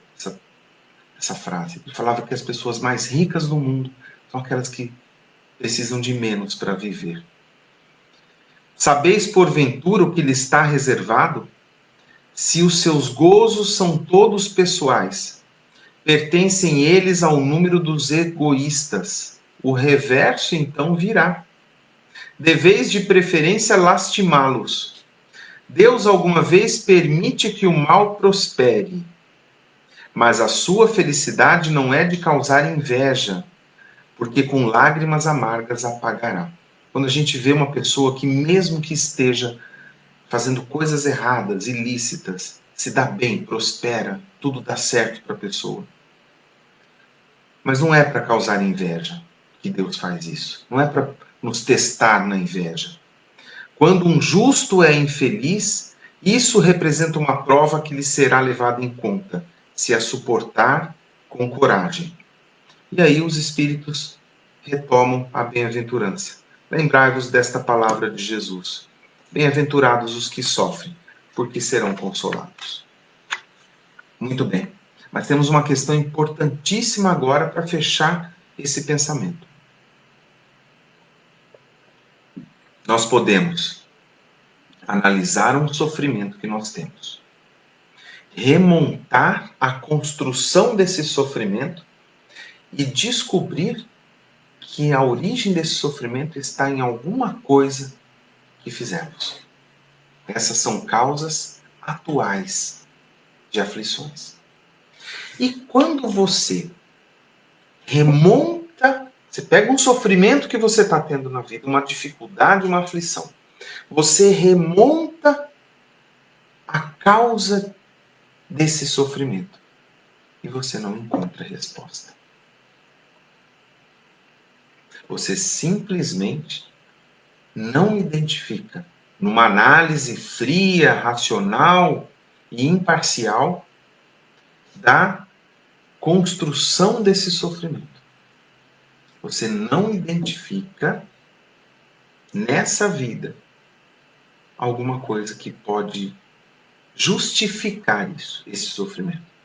[SPEAKER 1] frase. Ele falava que as pessoas mais ricas do mundo são aquelas que precisam de menos para viver. Sabeis, porventura, o que lhe está reservado? Se os seus gozos são todos pessoais, pertencem eles ao número dos egoístas. O reverso, então, virá. Deveis de preferência lastimá-los. Deus alguma vez permite que o mal prospere, mas a sua felicidade não é de causar inveja, porque com lágrimas amargas apagará. Quando a gente vê uma pessoa que, mesmo que esteja fazendo coisas erradas, ilícitas, se dá bem, prospera, tudo dá certo para a pessoa. Mas não é para causar inveja que Deus faz isso. Não é para nos testar na inveja. Quando um justo é infeliz, isso representa uma prova que lhe será levada em conta, se a suportar com coragem. E aí os espíritos retomam a bem-aventurança. Lembrai-vos desta palavra de Jesus. Bem-aventurados os que sofrem, porque serão consolados. Muito bem. Mas temos uma questão importantíssima agora para fechar esse pensamento. Nós podemos analisar um sofrimento que nós temos, remontar a construção desse sofrimento e descobrir que a origem desse sofrimento está em alguma coisa que fizemos. Essas são causas atuais de aflições. E quando você remonta, você pega um sofrimento que você está tendo na vida, uma dificuldade, uma aflição, você remonta a causa desse sofrimento e você não encontra resposta. Você simplesmente não identifica, numa análise fria, racional e imparcial, da construção desse sofrimento. Você não identifica nessa vida alguma coisa que pode justificar isso, esse sofrimento.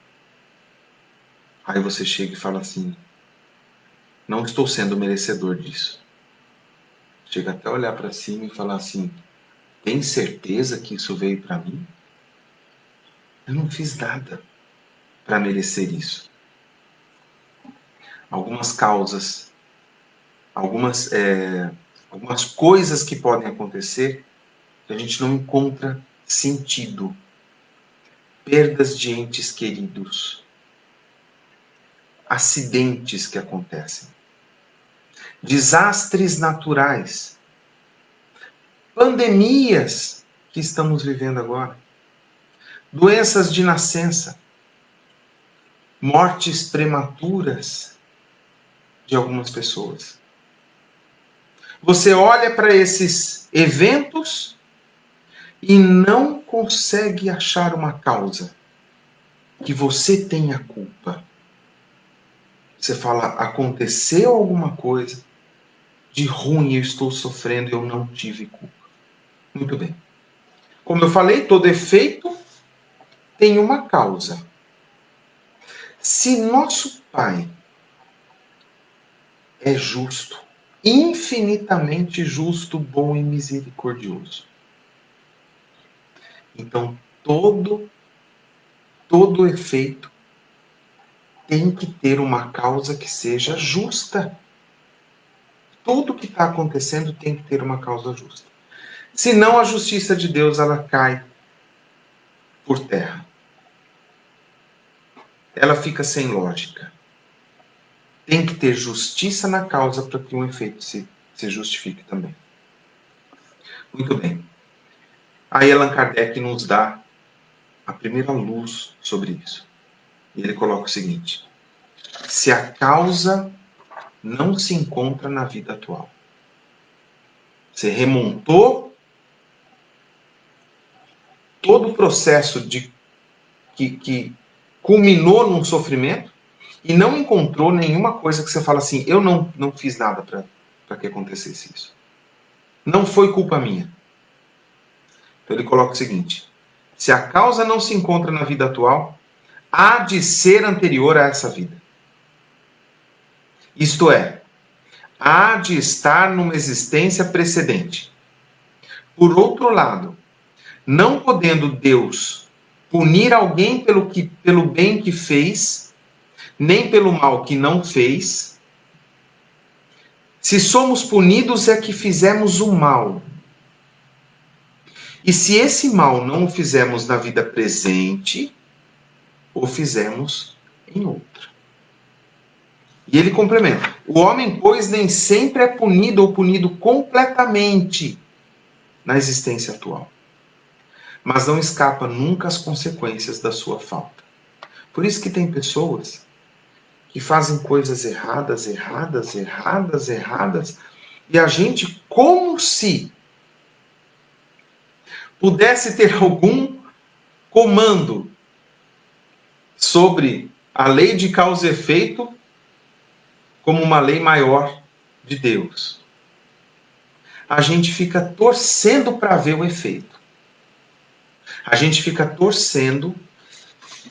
[SPEAKER 1] Aí você chega e fala assim: não estou sendo merecedor disso. Chega até a olhar para cima e falar assim: tem certeza que isso veio para mim? Eu não fiz nada para merecer isso. Algumas causas, algumas coisas que podem acontecer que a gente não encontra sentido. Perdas de entes queridos, acidentes que acontecem, desastres naturais, pandemias que estamos vivendo agora, doenças de nascença, mortes prematuras de algumas pessoas. Você olha para esses eventos e não consegue achar uma causa que você tenha culpa. Você fala: aconteceu alguma coisa de ruim, eu estou sofrendo e eu não tive culpa. Muito bem. Como eu falei, todo efeito tem uma causa. Se nosso Pai é justo, infinitamente justo, bom e misericordioso, então todo efeito tem que ter uma causa que seja justa. Tudo que está acontecendo tem que ter uma causa justa. Senão a justiça de Deus ela cai por terra. Ela fica sem lógica. Tem que ter justiça na causa para que um efeito se justifique também. Muito bem. Aí Allan Kardec nos dá a primeira luz sobre isso. E ele coloca o seguinte: se a causa não se encontra na vida atual, você remontou todo o processo que culminou num sofrimento e não encontrou nenhuma coisa que você fala assim: eu não fiz nada para que acontecesse isso. Não foi culpa minha. Então ele coloca o seguinte: se a causa não se encontra na vida atual, há de ser anterior a essa vida. Isto é, há de estar numa existência precedente. Por outro lado, não podendo Deus punir alguém pelo bem que fez, nem pelo mal que não fez, se somos punidos é que fizemos o mal. E se esse mal não o fizemos na vida presente, o fizemos em outra. E ele complementa: o homem, pois, nem sempre é punido ou punido completamente na existência atual, mas não escapa nunca às consequências da sua falta. Por isso que tem pessoas que fazem coisas erradas, e a gente, como se pudesse ter algum comando sobre a lei de causa e efeito como uma lei maior de Deus. A gente fica torcendo para ver o efeito. A gente fica torcendo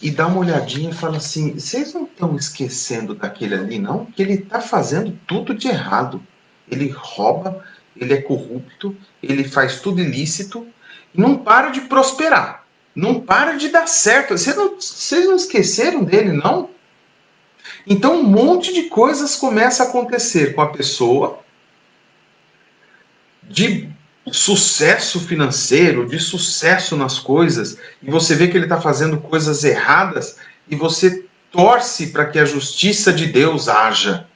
[SPEAKER 1] e dá uma olhadinha e fala assim: vocês não estão esquecendo daquele ali, não? Que ele está fazendo tudo de errado. Ele rouba, ele é corrupto, ele faz tudo ilícito e não para de prosperar. Não para de dar certo. Vocês não esqueceram dele, não? Então um monte de coisas começa a acontecer com a pessoa de sucesso financeiro, de sucesso nas coisas, e você vê que ele está fazendo coisas erradas, e você torce para que a justiça de Deus haja.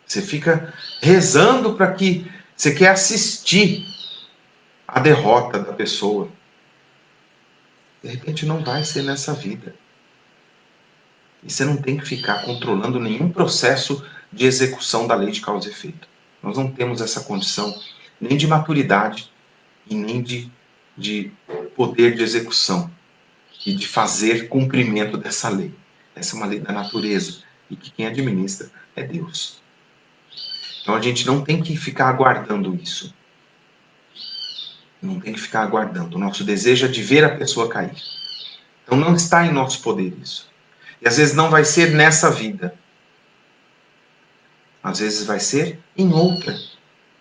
[SPEAKER 1] Você fica rezando para que você quer assistir a derrota da pessoa. De repente não vai ser nessa vida. E você não tem que ficar controlando nenhum processo de execução da lei de causa e efeito. Nós não temos essa condição nem de maturidade e nem de poder de execução. e de fazer cumprimento dessa lei. Essa é uma lei da natureza e que quem administra é Deus. Então a gente não tem que ficar aguardando isso. Não tem que ficar aguardando. O nosso desejo é de ver a pessoa cair. Então não está em nosso poder isso. E às vezes não vai ser nessa vida. Às vezes vai ser em outra.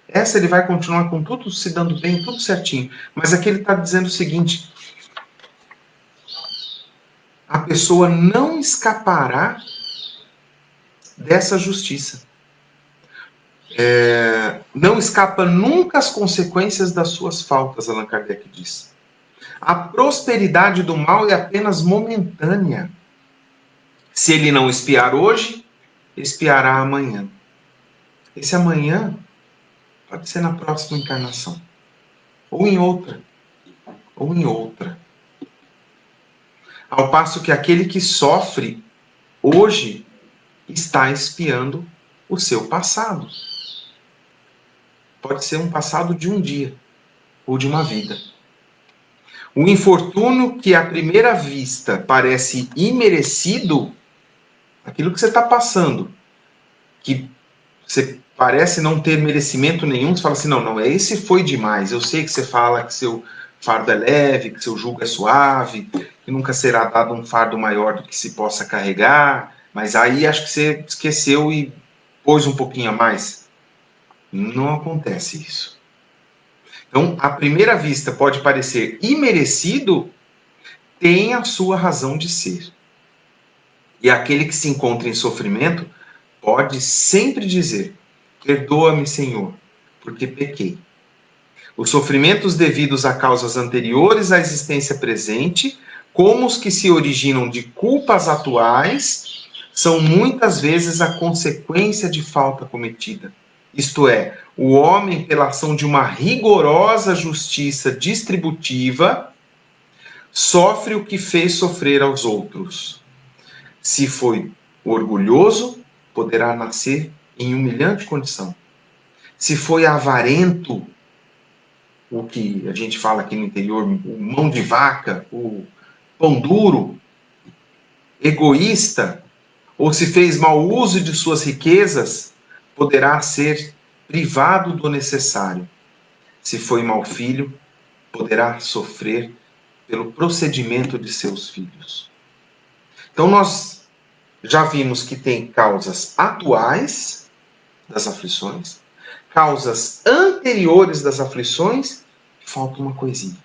[SPEAKER 1] Essa ele vai continuar com tudo se dando bem, tudo certinho. Mas aqui ele está dizendo o seguinte: a pessoa não escapará dessa justiça. Não escapa nunca às consequências das suas faltas, Allan Kardec diz. A prosperidade do mal é apenas momentânea. Se ele não espiar hoje, espiará amanhã. Esse amanhã pode ser na próxima encarnação. Ou em outra. Ou em outra. Ao passo que aquele que sofre hoje está espiando o seu passado. Pode ser um passado de um dia ou de uma vida. O infortúnio que à primeira vista parece imerecido, aquilo que você está passando, que você parece não ter merecimento nenhum, você fala assim, não, esse foi demais. Eu sei que você fala que seu fardo é leve, que seu jugo é suave, que nunca será dado um fardo maior do que se possa carregar, mas aí acho que você esqueceu e pôs um pouquinho a mais. Não acontece isso. Então, à primeira vista pode parecer imerecido, tem a sua razão de ser. E aquele que se encontra em sofrimento pode sempre dizer: perdoa-me, Senhor, porque pequei. Os sofrimentos devidos a causas anteriores à existência presente, como os que se originam de culpas atuais, são muitas vezes a consequência de falta cometida. Isto é, o homem, pela ação de uma rigorosa justiça distributiva, sofre o que fez sofrer aos outros. Se foi orgulhoso, poderá nascer em humilhante condição. Se foi avarento, o que a gente fala aqui no interior, o mão de vaca, o pão duro, egoísta, ou se fez mau uso de suas riquezas, poderá ser privado do necessário. Se foi mau filho, poderá sofrer pelo procedimento de seus filhos. Então nós já vimos que tem causas atuais das aflições, causas anteriores das aflições, falta uma coisinha,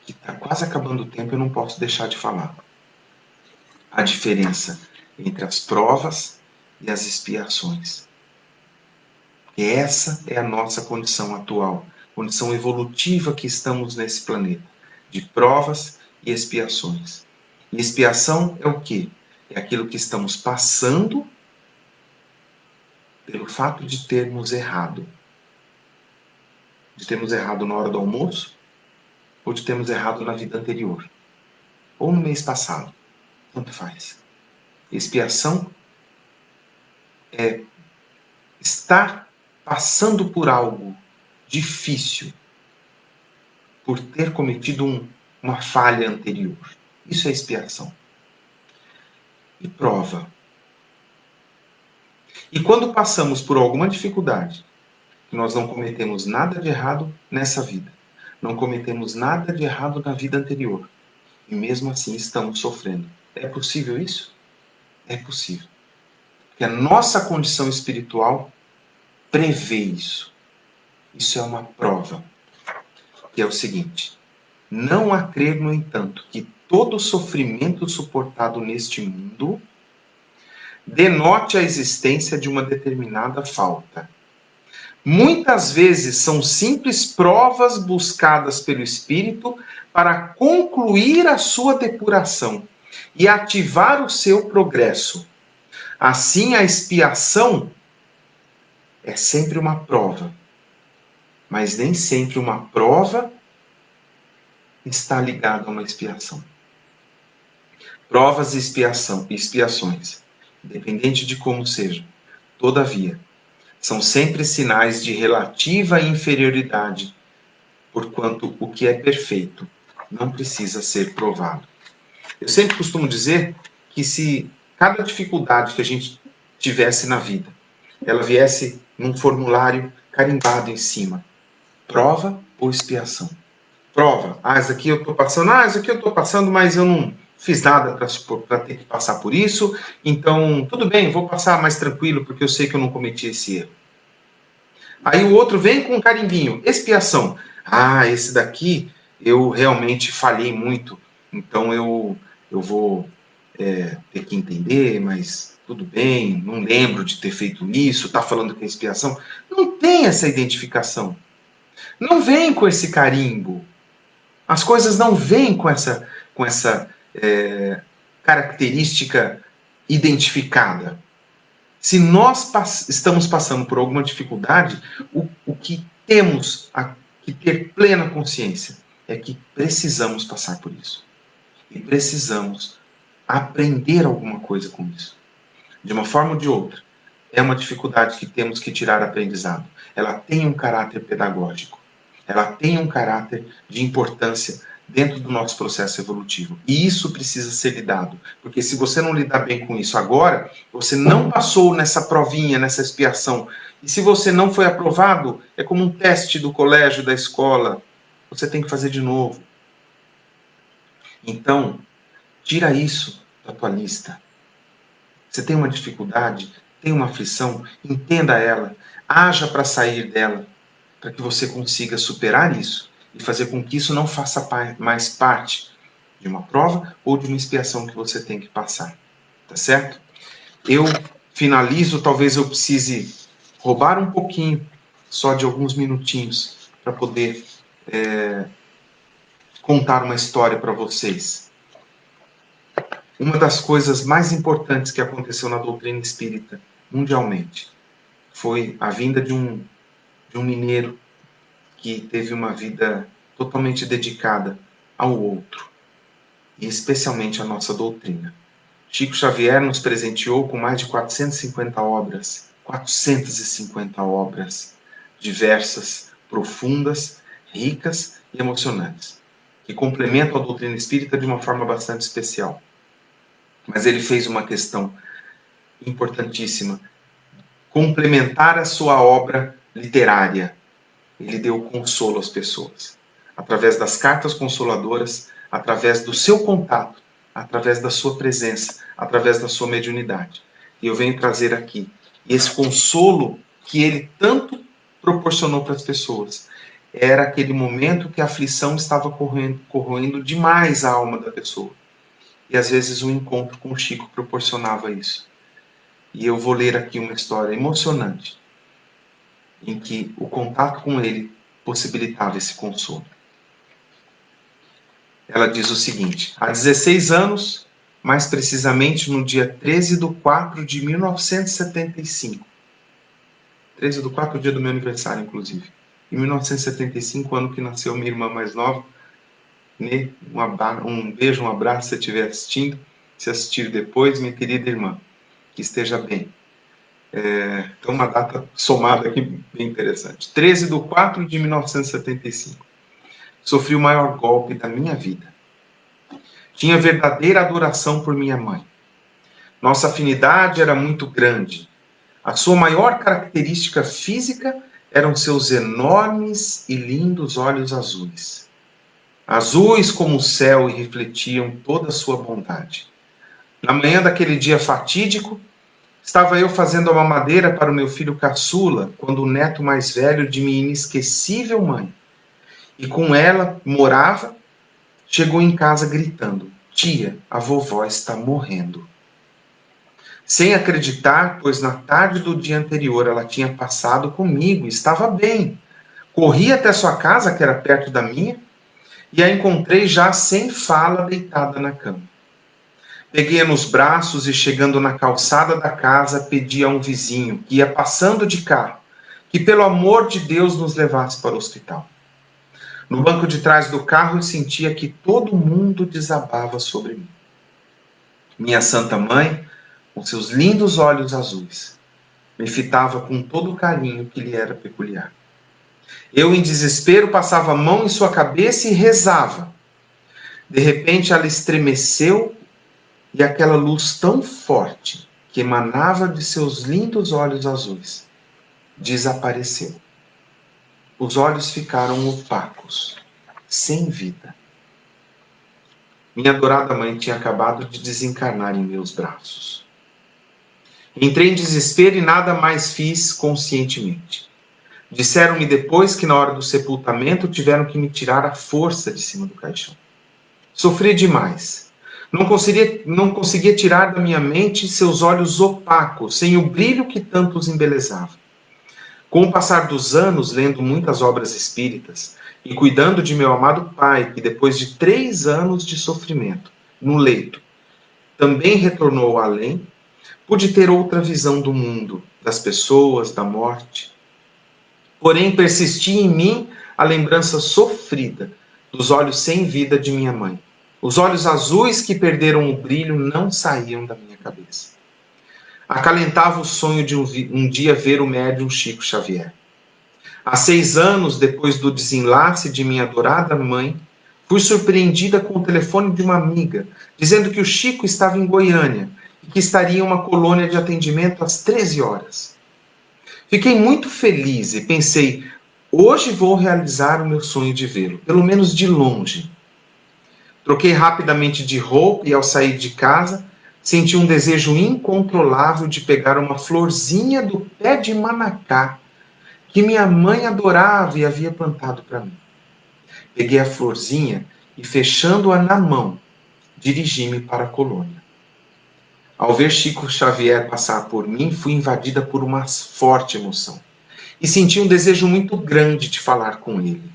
[SPEAKER 1] que está quase acabando o tempo e eu não posso deixar de falar. A diferença entre as provas e as expiações. E essa é a nossa condição atual, condição evolutiva que estamos nesse planeta, de provas e expiações. E expiação é o quê? É aquilo que estamos passando pelo fato de termos errado. De termos errado na hora do almoço, ou de termos errado na vida anterior, ou no mês passado. Tanto faz. Expiação é estar passando por algo difícil, por ter cometido uma falha anterior. Isso é expiação. E prova. E quando passamos por alguma dificuldade, que nós não cometemos nada de errado nessa vida, não cometemos nada de errado na vida anterior, e mesmo assim estamos sofrendo. É possível isso? É possível. Porque a nossa condição espiritual prevê isso. Isso é uma prova. Que é o seguinte: não há crer, no entanto, que todo sofrimento suportado neste mundo denote a existência de uma determinada falta. Muitas vezes são simples provas buscadas pelo espírito para concluir a sua depuração e ativar o seu progresso. Assim, a expiação é sempre uma prova, mas nem sempre uma prova está ligada a uma expiação. Provas e expiações, independente de como seja, todavia, são sempre sinais de relativa inferioridade, porquanto o que é perfeito não precisa ser provado. Eu sempre costumo dizer que se cada dificuldade que a gente tivesse na vida, ela viesse num formulário carimbado em cima, prova ou expiação? Prova. Isso aqui eu estou passando. Isso aqui eu estou passando, mas eu não fiz nada para ter que passar por isso. Então, tudo bem, vou passar mais tranquilo, porque eu sei que eu não cometi esse erro. Aí o outro vem com um carimbinho. Expiação. Esse daqui eu realmente falhei muito. Então eu vou ter que entender, mas tudo bem, não lembro de ter feito isso, está falando que é expiação. Não tem essa identificação. Não vem com esse carimbo. As coisas não vêm com essa característica identificada. Se nós estamos passando por alguma dificuldade, o que temos que ter plena consciência é que precisamos passar por isso. E precisamos aprender alguma coisa com isso. De uma forma ou de outra. É uma dificuldade que temos que tirar aprendizado. Ela tem um caráter pedagógico. Ela tem um caráter de importância dentro do nosso processo evolutivo. E isso precisa ser lidado. Porque se você não lidar bem com isso agora, você não passou nessa provinha, nessa expiação. E se você não foi aprovado, é como um teste do colégio, da escola. Você tem que fazer de novo. Então, tira isso da tua lista. Você tem uma dificuldade, tem uma aflição, entenda ela, haja para sair dela, para que você consiga superar isso e fazer com que isso não faça mais parte de uma prova ou de uma expiação que você tem que passar. Tá certo? Eu finalizo, talvez eu precise roubar um pouquinho, só de alguns minutinhos, para poder contar uma história para vocês. Uma das coisas mais importantes que aconteceu na doutrina espírita, mundialmente, foi a vinda de um mineiro que teve uma vida totalmente dedicada ao outro, e especialmente à nossa doutrina. Chico Xavier nos presenteou com mais de 450 obras diversas, profundas, ricas e emocionantes, que complementam a doutrina espírita de uma forma bastante especial. Mas ele fez uma questão importantíssima: complementar a sua obra literária. Ele deu consolo às pessoas, através das cartas consoladoras, através do seu contato, através da sua presença, através da sua mediunidade. E eu venho trazer aqui esse consolo que ele tanto proporcionou para as pessoas. Era aquele momento que a aflição estava corroendo demais a alma da pessoa. E às vezes o encontro com o Chico proporcionava isso. E eu vou ler aqui uma história emocionante, em que o contato com ele possibilitava esse consolo. Ela diz o seguinte: há 16 anos, mais precisamente no dia 13/4/1975, 13/4, dia do meu aniversário, inclusive, em 1975, ano que nasceu minha irmã mais nova, né? Um beijo, um abraço se estiver assistindo, se assistir depois, minha querida irmã, que esteja bem. Então, uma data somada aqui bem interessante. 13/4/1975. Sofri o maior golpe da minha vida. Tinha verdadeira adoração por minha mãe. Nossa afinidade era muito grande. A sua maior característica física eram seus enormes e lindos olhos azuis. Azuis como o céu e refletiam toda a sua bondade. Na manhã daquele dia fatídico, estava eu fazendo a mamadeira para o meu filho caçula, quando o neto mais velho de minha inesquecível mãe, e com ela morava, chegou em casa gritando: tia, a vovó está morrendo. Sem acreditar, pois na tarde do dia anterior ela tinha passado comigo, estava bem. Corri até sua casa, que era perto da minha, e a encontrei já sem fala, deitada na cama. Peguei-a nos braços e, chegando na calçada da casa, pedi a um vizinho, que ia passando de carro, que pelo amor de Deus nos levasse para o hospital. No banco de trás do carro eu sentia que todo mundo desabava sobre mim. Minha santa mãe, com seus lindos olhos azuis, me fitava com todo o carinho que lhe era peculiar. Eu, em desespero, passava a mão em sua cabeça e rezava: De repente ela estremeceu e aquela luz tão forte que emanava de seus lindos olhos azuis desapareceu. Os olhos ficaram opacos, sem vida. Minha adorada mãe tinha acabado de desencarnar em meus braços. Entrei em desespero e nada mais fiz conscientemente. Disseram-me depois que na hora do sepultamento tiveram que me tirar à força de cima do caixão. Sofri demais. Não conseguia tirar da minha mente seus olhos opacos, sem o brilho que tanto os embelezava. Com o passar dos anos, lendo muitas obras espíritas e cuidando de meu amado pai, que depois de 3 anos de sofrimento, no leito, também retornou ao além, pude ter outra visão do mundo, das pessoas, da morte. Porém, persistia em mim a lembrança sofrida dos olhos sem vida de minha mãe. Os olhos azuis que perderam o brilho não saíam da minha cabeça. Acalentava o sonho de um dia ver o médium Chico Xavier. Há 6 anos, depois do desenlace de minha adorada mãe, fui surpreendida com o telefone de uma amiga, dizendo que o Chico estava em Goiânia e que estaria em uma colônia de atendimento às 13 horas. Fiquei muito feliz e pensei, hoje vou realizar o meu sonho de vê-lo, pelo menos de longe. Troquei rapidamente de roupa e, ao sair de casa, senti um desejo incontrolável de pegar uma florzinha do pé de manacá que minha mãe adorava e havia plantado para mim. Peguei a florzinha e, fechando-a na mão, dirigi-me para a colônia. Ao ver Chico Xavier passar por mim, fui invadida por uma forte emoção e senti um desejo muito grande de falar com ele.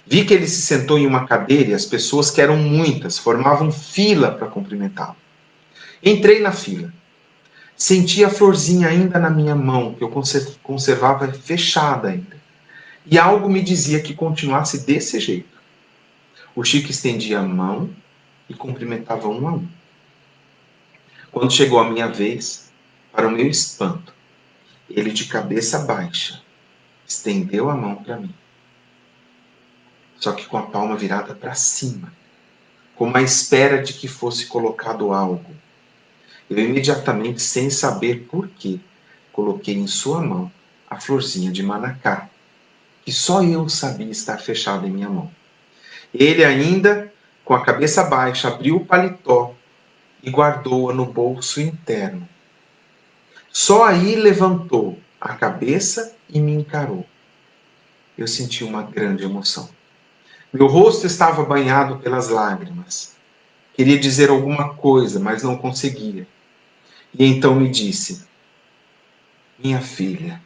[SPEAKER 1] Vi que ele se sentou em uma cadeira e as pessoas, que eram muitas, formavam fila para cumprimentá-lo. Entrei na fila. Senti a florzinha ainda na minha mão, que eu conservava fechada ainda. E algo me dizia que continuasse desse jeito. O Chico estendia a mão e cumprimentava um a um. Quando chegou a minha vez, para o meu espanto, ele, de cabeça baixa, estendeu a mão para mim. Só que com a palma virada para cima, como à espera de que fosse colocado algo. Eu imediatamente, sem saber por quê, coloquei em sua mão a florzinha de manacá, que só eu sabia estar fechada em minha mão. Ele ainda, com a cabeça baixa, abriu o paletó e guardou-a no bolso interno. Só aí levantou a cabeça e me encarou. Eu senti uma grande emoção. Meu rosto estava banhado pelas lágrimas. Queria dizer alguma coisa, mas não conseguia. E então me disse: minha filha.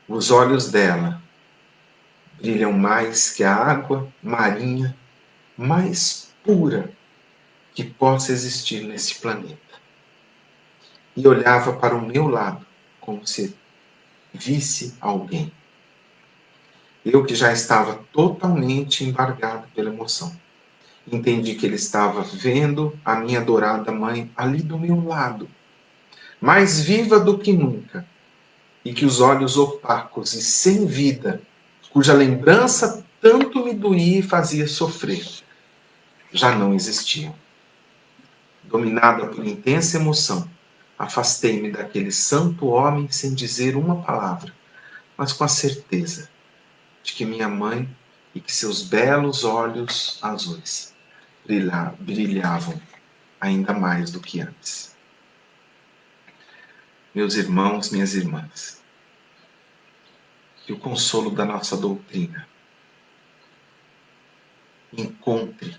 [SPEAKER 1] Os olhos dela brilham mais que a água marinha mais pura que possa existir nesse planeta. E olhava para o meu lado, como se visse alguém. Eu, que já estava totalmente embargado pela emoção, entendi que ele estava vendo a minha adorada mãe ali do meu lado, mais viva do que nunca, e que os olhos opacos e sem vida, cuja lembrança tanto me doía e fazia sofrer, já não existiam. Dominada por intensa emoção, afastei-me daquele santo homem sem dizer uma palavra, mas com a certeza de que minha mãe e que seus belos olhos azuis brilhavam ainda mais do que antes. Meus irmãos, minhas irmãs, que o consolo da nossa doutrina encontre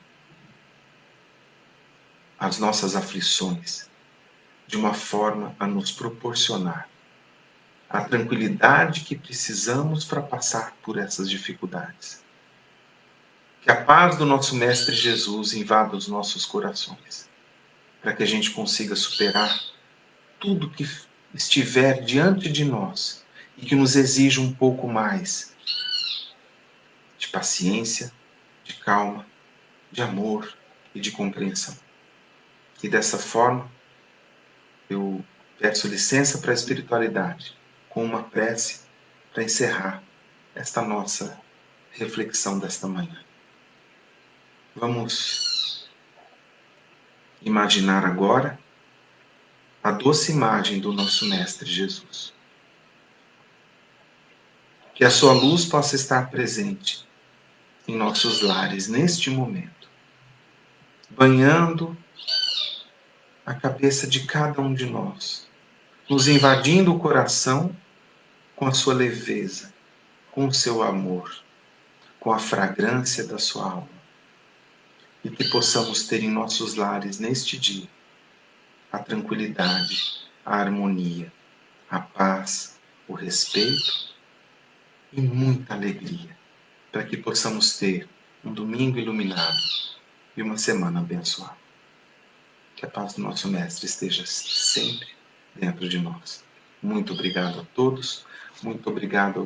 [SPEAKER 1] as nossas aflições de uma forma a nos proporcionar a tranquilidade que precisamos para passar por essas dificuldades. Que a paz do nosso Mestre Jesus invada os nossos corações, para que a gente consiga superar tudo que estiver diante de nós e que nos exija um pouco mais de paciência, de calma, de amor e de compreensão. E dessa forma, eu peço licença para a espiritualidade, com uma prece para encerrar esta nossa reflexão desta manhã. Vamos imaginar agora a doce imagem do nosso Mestre Jesus. Que a sua luz possa estar presente em nossos lares neste momento, banhando a cabeça de cada um de nós, nos invadindo o coração com a sua leveza, com o seu amor, com a fragrância da sua alma. E que possamos ter em nossos lares neste dia a tranquilidade, a harmonia, a paz, o respeito e muita alegria, para que possamos ter um domingo iluminado e uma semana abençoada. Que a paz do nosso Mestre esteja sempre dentro de nós. Muito obrigado a todos, muito obrigado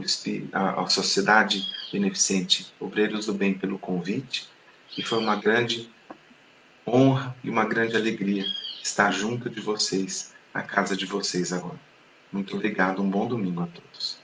[SPEAKER 1] à Sociedade Beneficente Obreiros do Bem pelo convite, e foi uma grande honra e uma grande alegria estar junto de vocês, na casa de vocês agora. Muito obrigado, um bom domingo a todos.